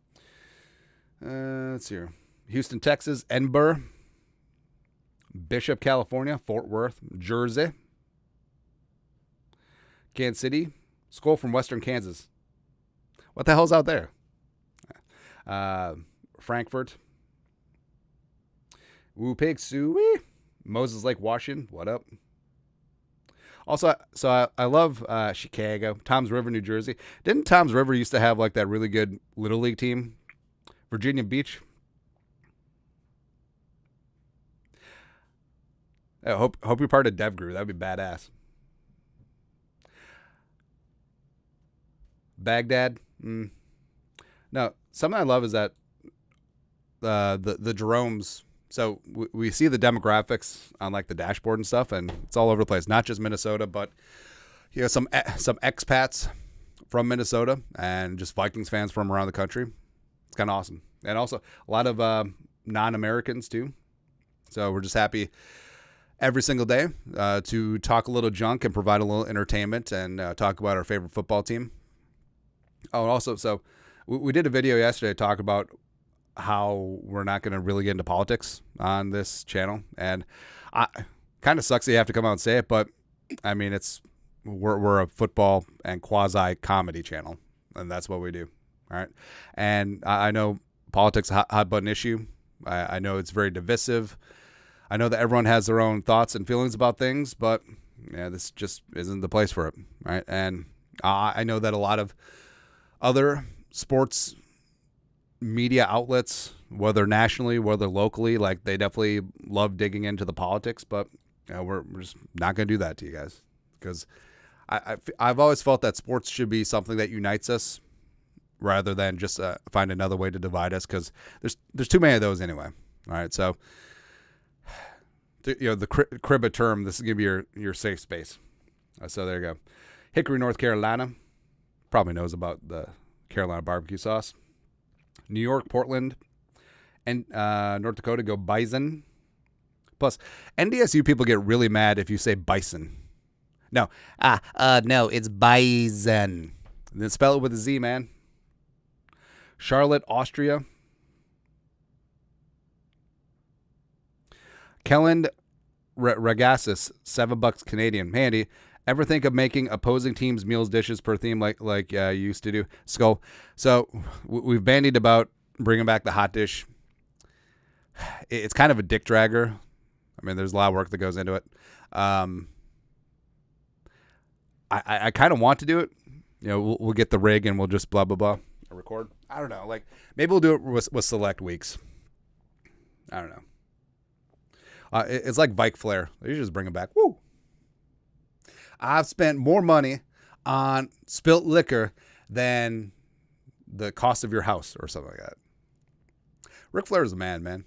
Let's see here. Houston, Texas, Edinburgh, Bishop, California, Fort Worth, Jersey, Kansas City, Skull from Western Kansas. What the hell's out there? Frankfurt, Woo Pig Suey, Moses Lake, Washington. What up? Also, so I love Chicago, Toms River, New Jersey. Didn't Toms River used to have like that really good Little League team? Virginia Beach. I hope you're part of DevGru. That'd be badass. Baghdad. No, something I love is that the Jeromes. So we see the demographics on like the dashboard and stuff, and it's all over the place. Not just Minnesota, but some expats from Minnesota and just Vikings fans from around the country. It's kind of awesome, and also a lot of non-Americans too. So we're just happy every single day to talk a little junk and provide a little entertainment and talk about our favorite football team. Oh, and also, so we did a video yesterday talk about how we're not going to really get into politics on this channel. And kind of sucks that you have to come out and say it, but I mean, we're a football and quasi comedy channel, and that's what we do. All right. And I know politics is a hot button issue. I know it's very divisive. I know that everyone has their own thoughts and feelings about things, but yeah, this just isn't the place for it. Right. And I know that a lot of other sports media outlets, whether nationally, whether locally, like they definitely love digging into the politics, but we're just not going to do that to you guys, because I've always felt that sports should be something that unites us rather than just find another way to divide us, because there's too many of those anyway. All right, so the crib a term. This is gonna be your safe space. So there you go. Hickory, North Carolina, probably knows about the Carolina barbecue sauce. New York, Portland, and North Dakota go Bison. Plus, NDSU people get really mad if you say bison. No, no, it's Bison. And then spell it with a Z, man. Charlotte, Austria. Kelland Ragasis, $7 Canadian. Handy. Ever think of making opposing teams' meals dishes per theme like you used to do? Skull. So we've bandied about bringing back the hot dish. It's kind of a dick dragger. I mean, there's a lot of work that goes into it. I kind of want to do it. We'll get the rig and we'll just blah, blah, blah. Record. I don't know. Like, maybe we'll do it with select weeks. I don't know. It's like Vike Flair. They just bring them back. Woo! I've spent more money on spilt liquor than the cost of your house or something like that. Ric Flair is a man.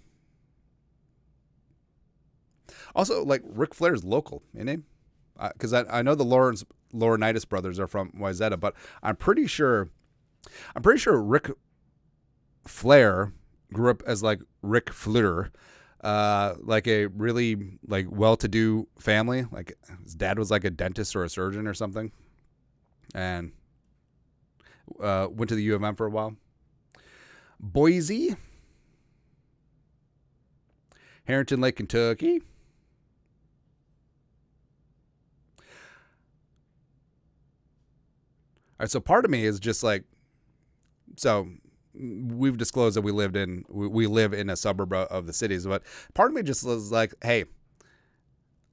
Also, like, Ric Flair's local, isn't he? Because I know the Laurinaitis brothers are from Wayzata, but I'm pretty sure Ric Flair grew up as like Ric Flair, like a really like well-to-do family. Like his dad was like a dentist or a surgeon or something, and went to the U of M for a while. Boise, Harrington Lake, Kentucky. All right, so part of me is just like, so we've disclosed that we live in a suburb of the cities, but part of me just was like, hey,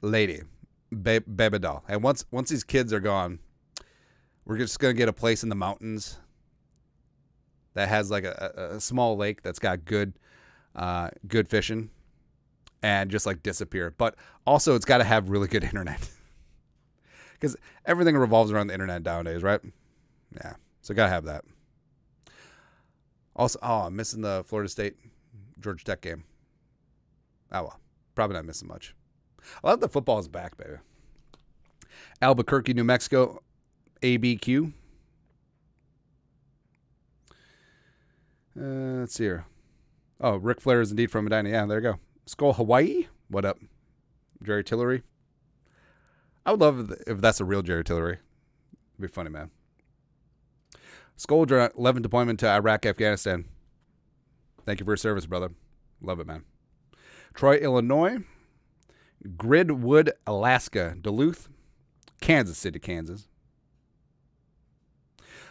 lady, baby doll, and once these kids are gone, we're just gonna get a place in the mountains that has like a small lake that's got good fishing, and just like disappear. But also, it's got to have really good internet, because everything revolves around the internet nowadays, right? Yeah, so gotta have that. Also, I'm missing the Florida State Georgia Tech game. Oh well, probably not missing much. I love the football is back, baby. Albuquerque, New Mexico, ABQ. Let's see here. Oh, Ric Flair is indeed from Medina. Yeah, there you go. Skull, Hawaii. What up, Jerry Tillery? I would love if that's a real Jerry Tillery. It'd be funny, man. Scoldra, 11th deployment to Iraq, Afghanistan. Thank you for your service, brother. Love it, man. Troy, Illinois. Gridwood, Alaska. Duluth. Kansas City, Kansas.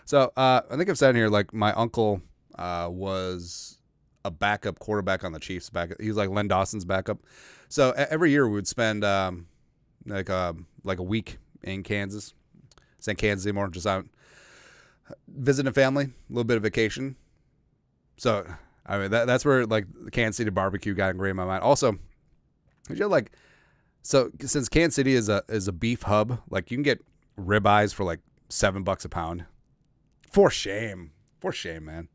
So I think I've said in here, like, my uncle was a backup quarterback on the Chiefs. He was like Len Dawson's backup. So every year we would spend like a week in Kansas. Saying Kansas anymore, just out visiting a family, a little bit of vacation. So, I mean, that's where, like, the Kansas City barbecue got ingrained in my mind. Also, like, so since Kansas City is a beef hub, like, you can get ribeyes for, like, $7 a pound. For shame, man.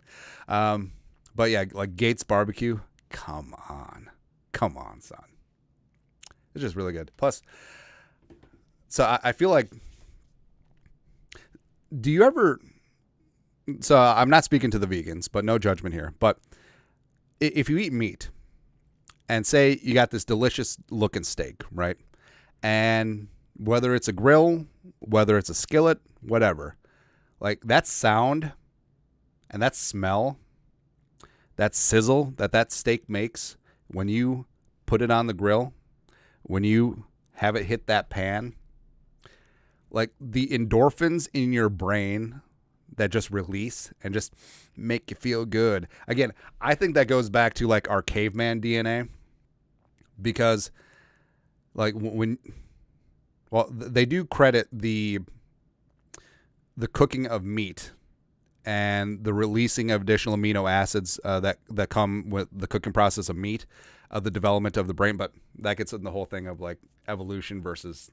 But, yeah, like, Gates Barbecue, come on, son. It's just really good. Plus, so I feel like, do you ever... So I'm not speaking to the vegans, but no judgment here. But if you eat meat and say you got this delicious looking steak, right? And whether it's a grill, whether it's a skillet, whatever, like that sound and that smell, that sizzle that steak makes when you put it on the grill, when you have it hit that pan, like the endorphins in your brain that just release and just make you feel good. Again, I think that goes back to like our caveman DNA, because like they do credit the cooking of meat and the releasing of additional amino acids that come with the cooking process of meat, of the development of the brain. But that gets in the whole thing of like evolution versus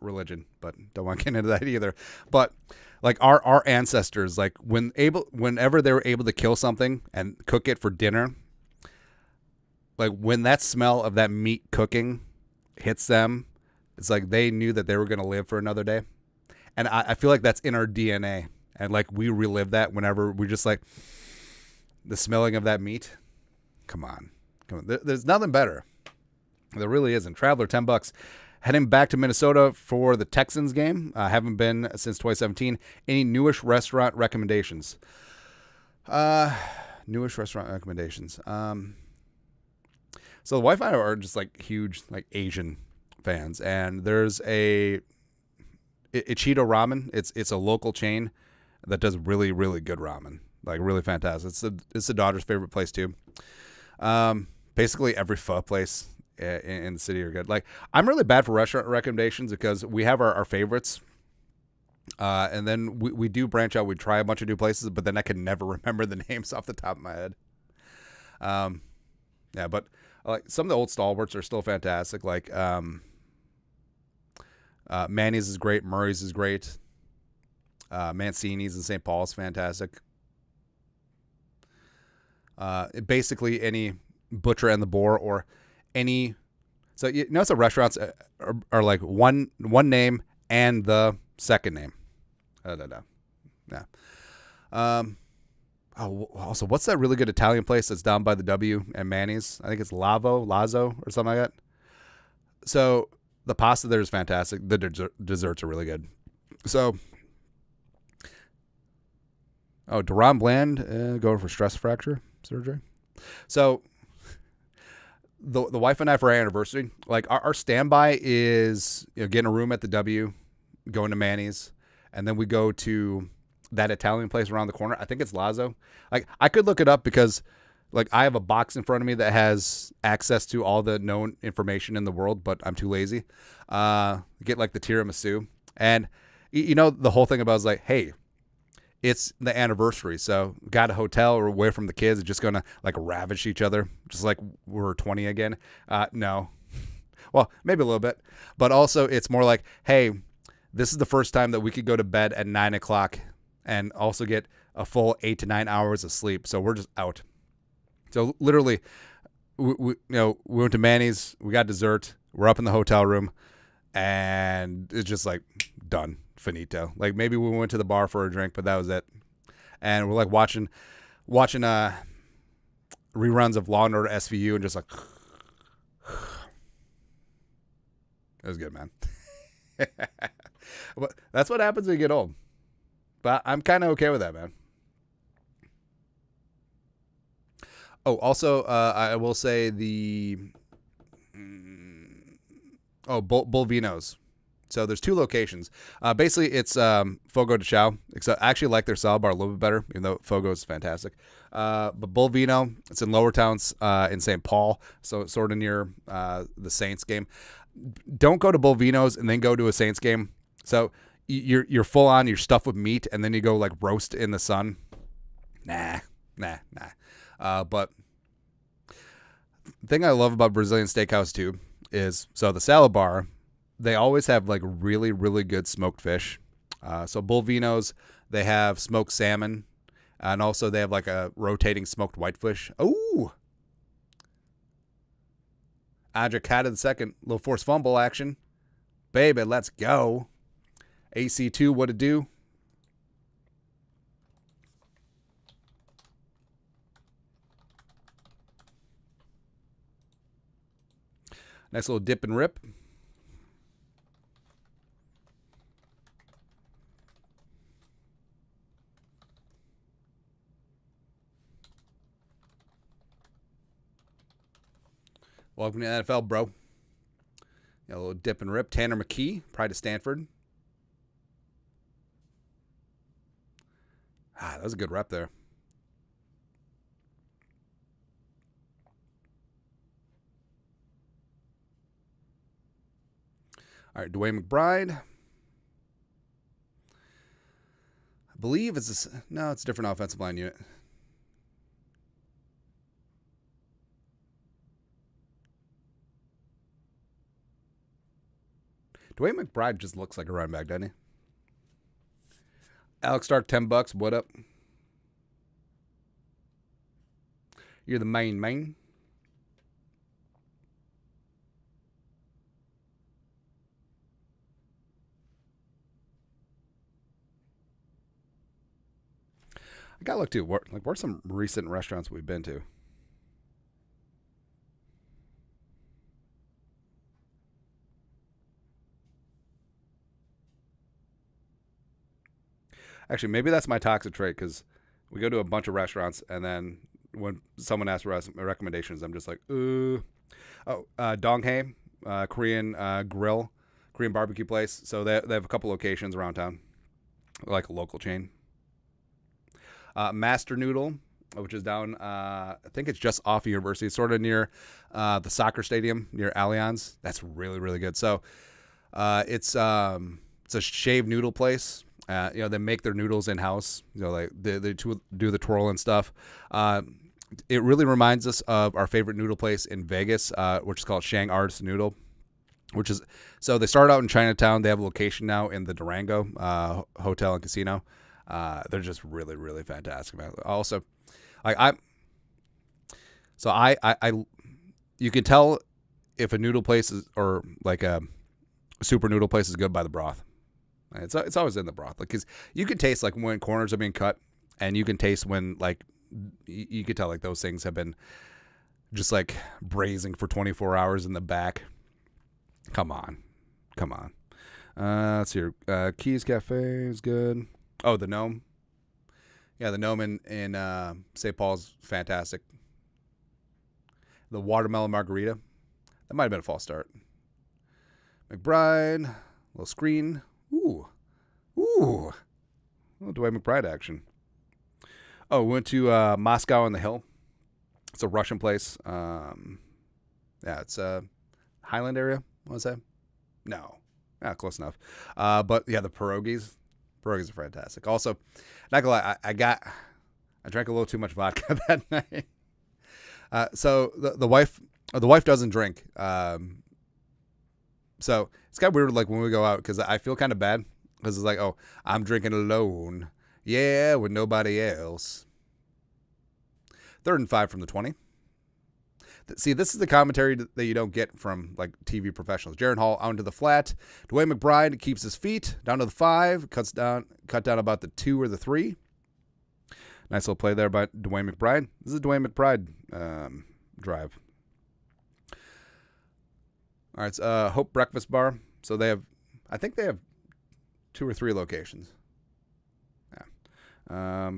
religion, but don't want to get into that either. But like our ancestors, like whenever they were able to kill something and cook it for dinner, like when that smell of that meat cooking hits them, it's like they knew that they were going to live for another day. And I feel like that's in our DNA. And like we relive that whenever we just like the smelling of that meat. Come on. There's nothing better. There really isn't. Traveler, $10. Heading back to Minnesota for the Texans game. Haven't been since 2017. Any newish restaurant recommendations? Newish restaurant recommendations. So the wife and I are just like huge like Asian fans, and there's a Ichido Ramen. It's a local chain that does really, really good ramen, like really fantastic. It's the daughter's favorite place too. Basically every pho place in the city are good. Like I'm really bad for restaurant recommendations because we have our favorites, and then we do branch out. We try a bunch of new places, but then I can never remember the names off the top of my head. Yeah, but like some of the old stalwarts are still fantastic. Like Manny's is great. Murray's is great. Mancini's in St. Paul is fantastic. Basically any Butcher and the Boar or any. So you know, some restaurants are like one name and the second name. Yeah. Also, what's that really good Italian place that's down by the W and Manny's? I think it's Lazo or something like that. So the pasta there is fantastic. The desserts are really good. So, Duran Bland going for stress fracture surgery. So the wife and I, for our anniversary, like our standby is getting a room at the W, going to Manny's, and then we go to that Italian place around the corner. I think it's Lazo. Like I could look it up because like I have a box in front of me that has access to all the known information in the world, but I'm too lazy. Get like the tiramisu, and the whole thing about is like, hey, it's the anniversary, so got a hotel or away from the kids, just gonna like ravish each other, just like we're 20 again. No, well maybe a little bit, but also it's more like, hey, this is the first time that we could go to bed at 9 o'clock and also get a full 8 to 9 hours of sleep. So we're just out. So literally, we went to Manny's, we got dessert, we're up in the hotel room, and it's just like done, finito. Like maybe we went to the bar for a drink, but that was it. And we're like watching reruns of Law and Order SVU, and just like it was good, man. But that's what happens when you get old. But I'm kind of okay with that, man. Oh, also, I will say Bull Vinos. So there's two locations. Basically, it's Fogo de Chao. Except I actually like their salad bar a little bit better, even though Fogo is fantastic. But Bull Vino, it's in Lower Towns in St. Paul, so it's sort of near the Saints game. Don't go to Bull Vino's and then go to a Saints game. So you're full on, you're stuffed with meat, and then you go like roast in the sun. Nah. But the thing I love about Brazilian steakhouse too is, so the salad bar, they always have like really, really good smoked fish. So Bull Vinos, they have smoked salmon, and also they have like a rotating smoked whitefish. Ooh, Adjacata the second, little forced fumble action, baby. Let's go. AC2, what it do? Nice little dip and rip. Welcome to the NFL, bro. Got a little dip and rip. Tanner McKee, Pride of Stanford. That was a good rep there. All right, Dwayne McBride. I believe it's a different offensive line unit. Dwayne McBride just looks like a running back, doesn't he? Alex Stark, $10. What up? You're the main. I gotta look too. Where's some recent restaurants we've been to? Actually, maybe that's my toxic trait because we go to a bunch of restaurants and then when someone asks for recommendations, I'm just like, Donghae, Korean grill, Korean barbecue place. So they have a couple locations around town, like a local chain. Master Noodle, which is down, I think it's just off University. It's sort of near the soccer stadium, near Allianz. That's really, really good. So it's a shaved noodle place. They make their noodles in house. Like they do the twirl and stuff. It really reminds us of our favorite noodle place in Vegas, which is called Shang Arts Noodle. So they started out in Chinatown. They have a location now in the Durango Hotel and Casino. They're just really, really fantastic, man. Also, you can tell if a noodle place is or like a super noodle place is good by the broth. It's always in the broth, because you can taste like when corners are being cut, and you can taste when like you can tell like those things have been just like braising for 24 hours in the back. Come on. Let's see here. Keys Cafe is good. Oh, the Gnome. Yeah, the Gnome in St. Paul's fantastic. The Watermelon Margarita. That might have been a false start. McBride. Little screen. Ooh. Little Dwayne McBride action. Oh, we went to Moscow on the Hill. It's a Russian place. It's a Highland area, I want to say. No. Close enough. But yeah, the pierogies. Pierogies are fantastic. Also, not gonna lie, I drank a little too much vodka that night. So the wife doesn't drink. So it's kind of weird, like when we go out, because I feel kind of bad because it's like, oh, I'm drinking alone. Yeah, with nobody else. 3rd and 5 from the 20. See, this is the commentary that you don't get from like TV professionals. Jaron Hall out into the flat. Dwayne McBride keeps his feet down to the 5, cut down about the 2 or the 3. Nice little play there by Dwayne McBride. This is a Dwayne McBride drive. All right, it's Hope Breakfast Bar. So I think they have 2 or 3 locations. Yeah,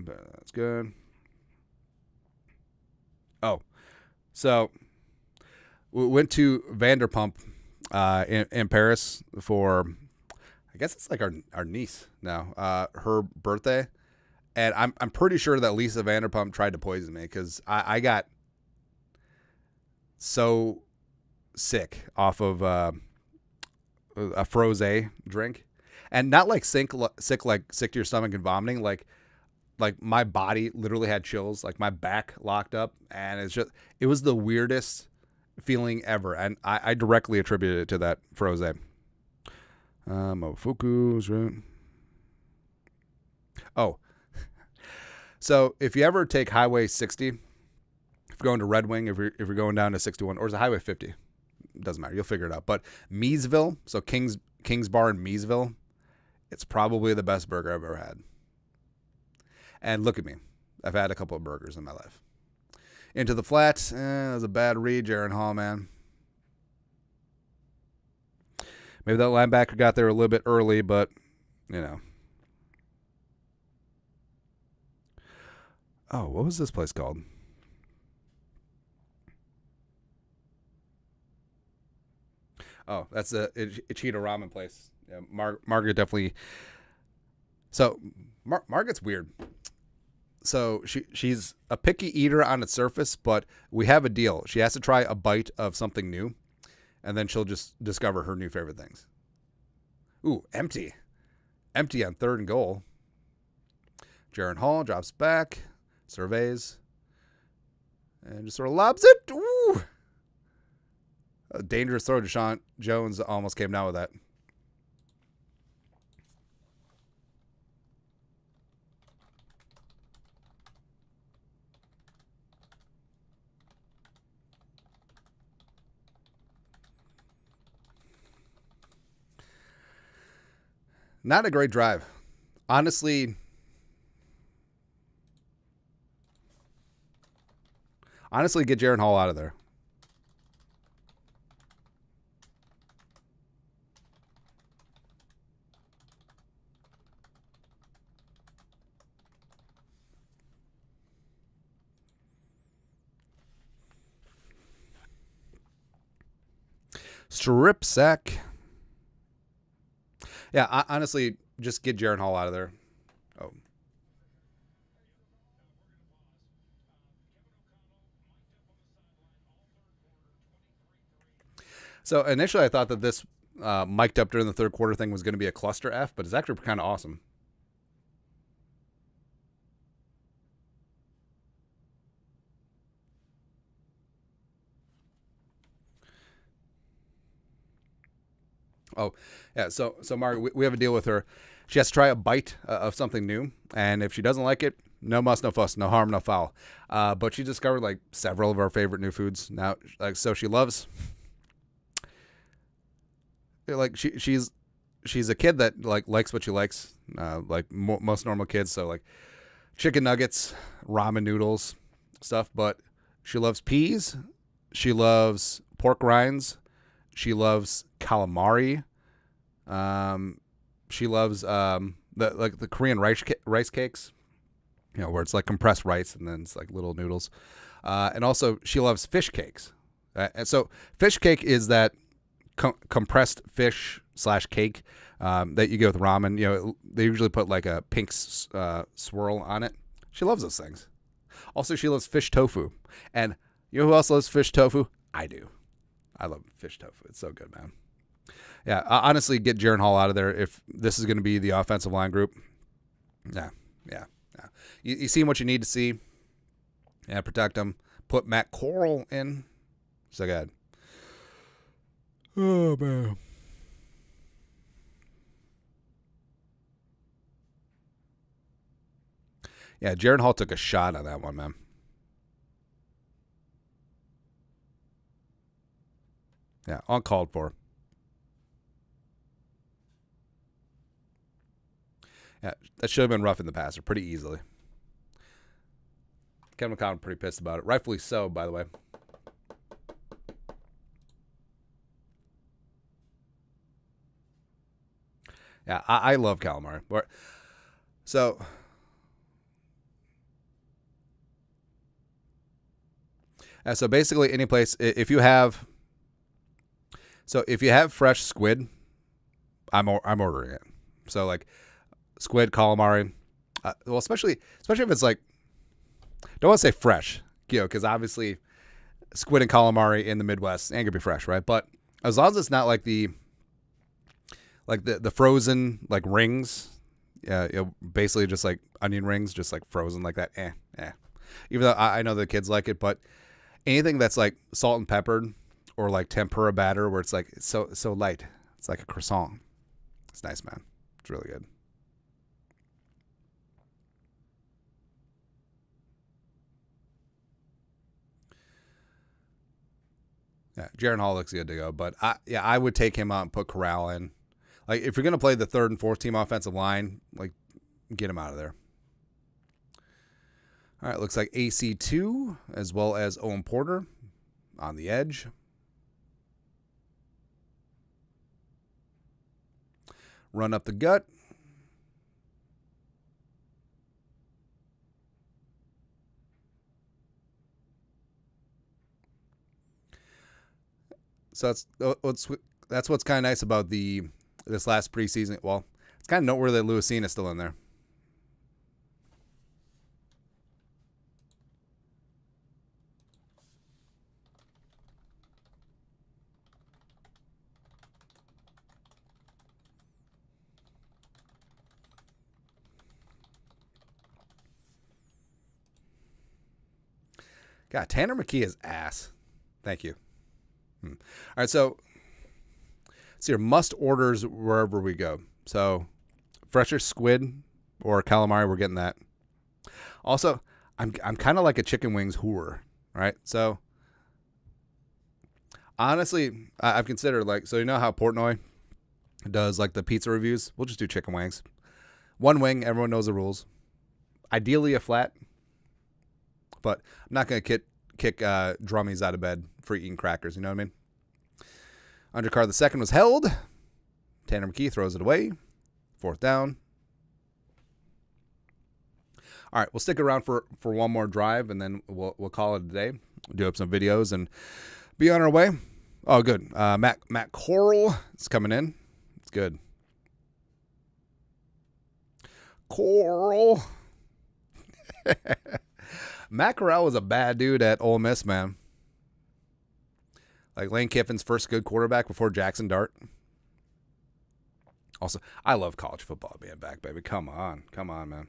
that's good. Oh, so we went to Vanderpump in Paris for, I guess it's like our niece now, her birthday, and I'm pretty sure that Lisa Vanderpump tried to poison me because I got so sick off of a frosé drink, and not like sick to your stomach and vomiting, like my body literally had chills, like my back locked up, and it was the weirdest feeling ever, and I directly attributed it to that frosé. Mofuku's right. Oh, so if you ever take Highway 60, if you're going to Red Wing, if you're going down to 61, or is it Highway 50? Doesn't matter. You'll figure it out. But Meesville, so King's Bar in Meesville, it's probably the best burger I've ever had. And look at me. I've had a couple of burgers in my life. Into the flat. That was a bad read, Jaron Hall, man. Maybe that linebacker got there a little bit early, but, you know. Oh, what was this place called? Oh, that's the Ichida ramen place. Yeah, Margaret definitely. So, Margaret's weird. So she's a picky eater on its surface, but we have a deal. She has to try a bite of something new, and then she'll just discover her new favorite things. Ooh, empty. Empty on 3rd and goal. Jaron Hall drops back, surveys, and just sort of lobs it. Ooh. A dangerous throw. Deshaun Jones almost came down with that. Not a great drive. Honestly, get Jaron Hall out of there. Strip sack. Yeah, honestly, just get Jaron Hall out of there. Oh. So initially I thought that this mic'd up during the 3rd quarter thing was going to be a cluster F, but it's actually kind of awesome. Oh, yeah. So Margaret, we have a deal with her. She has to try a bite of something new, and if she doesn't like it, no muss, no fuss, no harm, no foul. But she discovered like several of our favorite new foods now. Like, so she loves. Like she's a kid that like likes what she likes, like most normal kids. So like chicken nuggets, ramen noodles, stuff. But she loves peas. She loves pork rinds. She loves calamari. She loves the Korean rice cakes, you know, where it's like compressed rice and then it's like little noodles. And also she loves fish cakes. And so fish cake is that compressed fish / cake that you get with ramen. You know, they usually put like a pink swirl on it. She loves those things. Also, she loves fish tofu. And you know who else loves fish tofu? I do. I love fish tofu. It's so good, man. Yeah, honestly, get Jaron Hall out of there if this is going to be the offensive line group. Yeah. You see what you need to see. Yeah, protect him. Put Matt Corral in. So good. Oh, man. Yeah, Jaron Hall took a shot on that one, man. Yeah, uncalled for. Yeah, that should have been rough in the passer pretty easily. Kevin McConnell pretty pissed about it. Rightfully so, by the way. Yeah, I love calamari. So basically any place, if you have fresh squid, I'm ordering it. So like squid, calamari, well, especially if it's like, don't want to say fresh, you know, because obviously squid and calamari in the Midwest ain't gonna be fresh, right? But as long as it's not like the frozen like rings, yeah, you know, basically just like onion rings, just like frozen like that. Even though I know the kids like it, but anything that's like salt and peppered or like tempura batter, where it's like so light, it's like a croissant. It's nice, man. It's really good. Yeah, Jaron Hall looks good to go, but I would take him out and put Corral in. Like if you're gonna play the 3rd and 4th team offensive line, like get him out of there. All right, looks like AC2 as well as Owen Porter on the edge. Run up the gut. So that's what's kind of nice about this last preseason. Well, it's kind of noteworthy that Lewisine is still in there. God, Tanner McKee is ass. Thank you. All right, so your must orders wherever we go. So fresher squid or calamari, we're getting that. Also, I'm kind of like a chicken wings whore, right? So honestly, I've considered so you know how Portnoy does the pizza reviews? We'll just do chicken wings. One wing, everyone knows the rules. Ideally a flat, but I'm not going to kick drummies out of bed for eating crackers, you know what I mean? Undercard the second was held. Tanner McKee throws it away. 4th down. All right, we'll stick around for one more drive, and then we'll call it a day. We'll do up some videos and be on our way. Oh, good. Matt Corral is coming in. It's good. Corral. Matt Corral was a bad dude at Ole Miss, man. Lane Kiffin's first good quarterback before Jackson Dart. Also, I love college football being back, baby. Come on, man.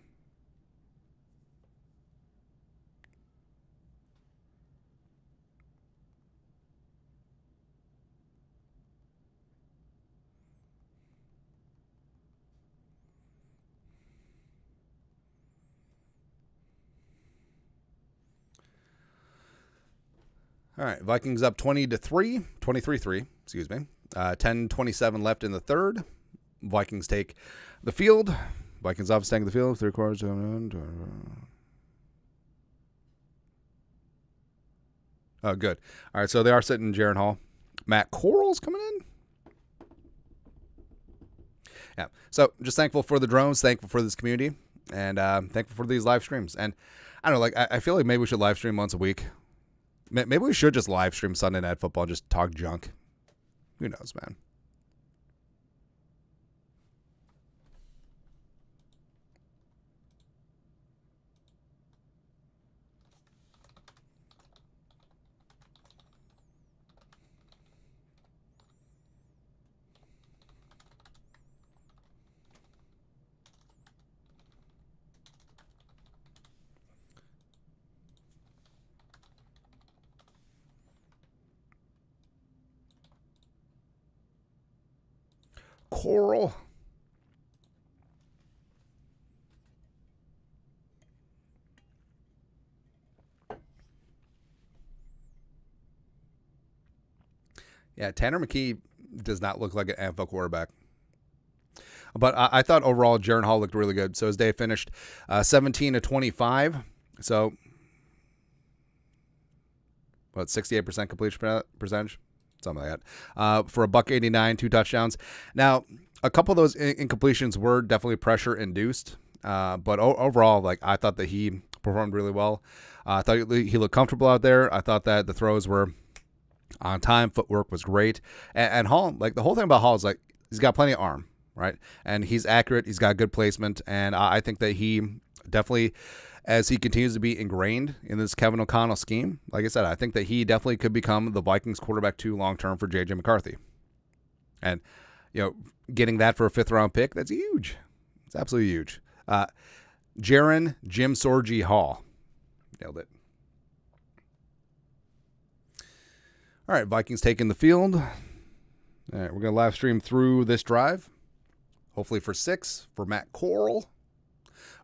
All right, Vikings up 23-3, excuse me. 10:27 left in the third. Vikings take the field. Vikings obviously taking the field. 3 quarters. Oh, good. All right, so they are sitting in Jaron Hall. Matt Corral's coming in. Yeah, so just thankful for the drones, thankful for this community, and thankful for these live streams. And I don't know, I feel like maybe we should live stream once a week. Maybe we should just live stream Sunday Night Football and just talk junk. Who knows, man? Coral. Yeah, Tanner McKee does not look like an NFL quarterback. But I thought overall Jaron Hall looked really good. So his day finished 17-25. So, 68% completion percentage? Something like that. For a $189, 2 touchdowns. Now, a couple of those incompletions were definitely pressure induced. But overall, I thought that he performed really well. I thought he looked comfortable out there. I thought that the throws were on time. Footwork was great. And Hall, the whole thing about Hall is he's got plenty of arm, right? And he's accurate. He's got good placement. And I think that he definitely, as he continues to be ingrained in this Kevin O'Connell scheme, like I said, I think that he definitely could become the Vikings quarterback 2 long-term for J.J. McCarthy. And, getting that for a 5th-round pick, that's huge. It's absolutely huge. Jaron Jim Sorgi Hall. Nailed it. All right, Vikings taking the field. All right, we're going to live stream through this drive. Hopefully for 6 for Matt Corral.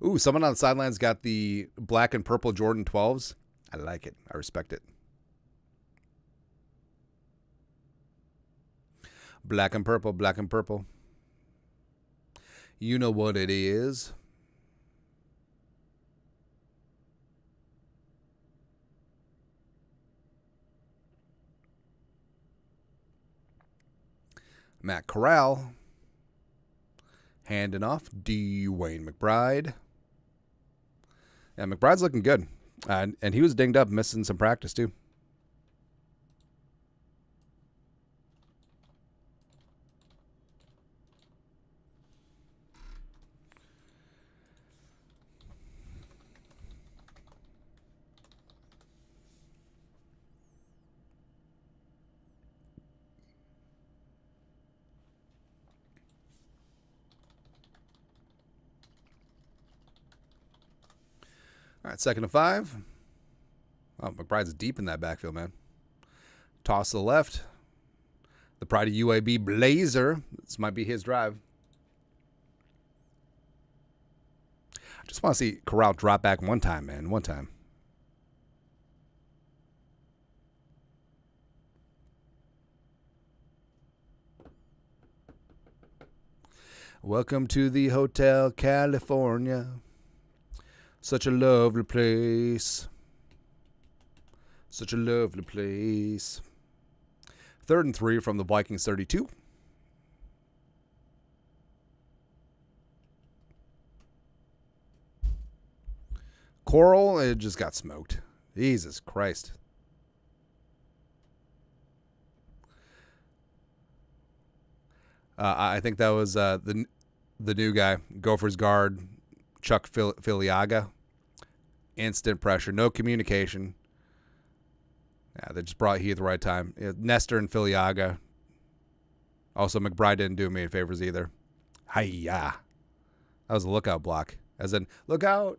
Ooh, someone on the sidelines got the black and purple Jordan 12s. I like it. I respect it. Black and purple, black and purple. You know what it is. Matt Corral. Handing off Dwayne McBride. Yeah, McBride's looking good. And he was dinged up, missing some practice too. All right, 2nd and 5. Oh, McBride's deep in that backfield, man. Toss to the left. The pride of UAB, Blazer. This might be his drive. I just want to see Corral drop back one time, man. One time. Welcome to the Hotel California. Such a lovely place. Such a lovely place. 3rd and 3 from the Vikings 32. Coral, it just got smoked. Jesus Christ. I think that was the new guy, Gophers guard, Chuck Filiaga. Instant pressure, no communication. Yeah, they just brought Heath at the right time. Nestor and Filiaga. Also, McBride didn't do me any favors either. Hi-ya. That was a lookout block. As in, look out.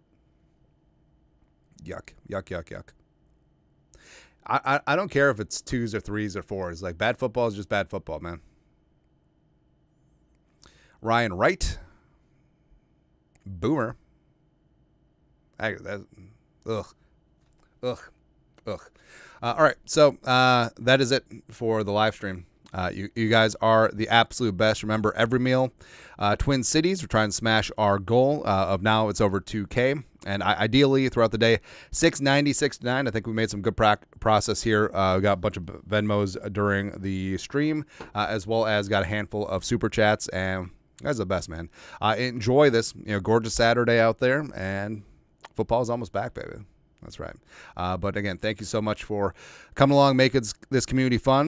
Yuck, yuck, yuck, yuck. I don't care if it's 2s or 3s or 4s. Like, bad football is just bad football, man. Ryan Wright. Boomer. Ugh. All right, so that is it for the live stream. You guys are the absolute best. Remember, every meal, Twin Cities, we're trying to smash our goal of now it's over 2K. And ideally, throughout the day, 690, 690. I think we made some good process here. We got a bunch of Venmos during the stream, as well as got a handful of Super Chats. And you guys are the best, man. Enjoy this gorgeous Saturday out there. And football is almost back, baby. That's right. But again, thank you so much for coming along, making this community fun.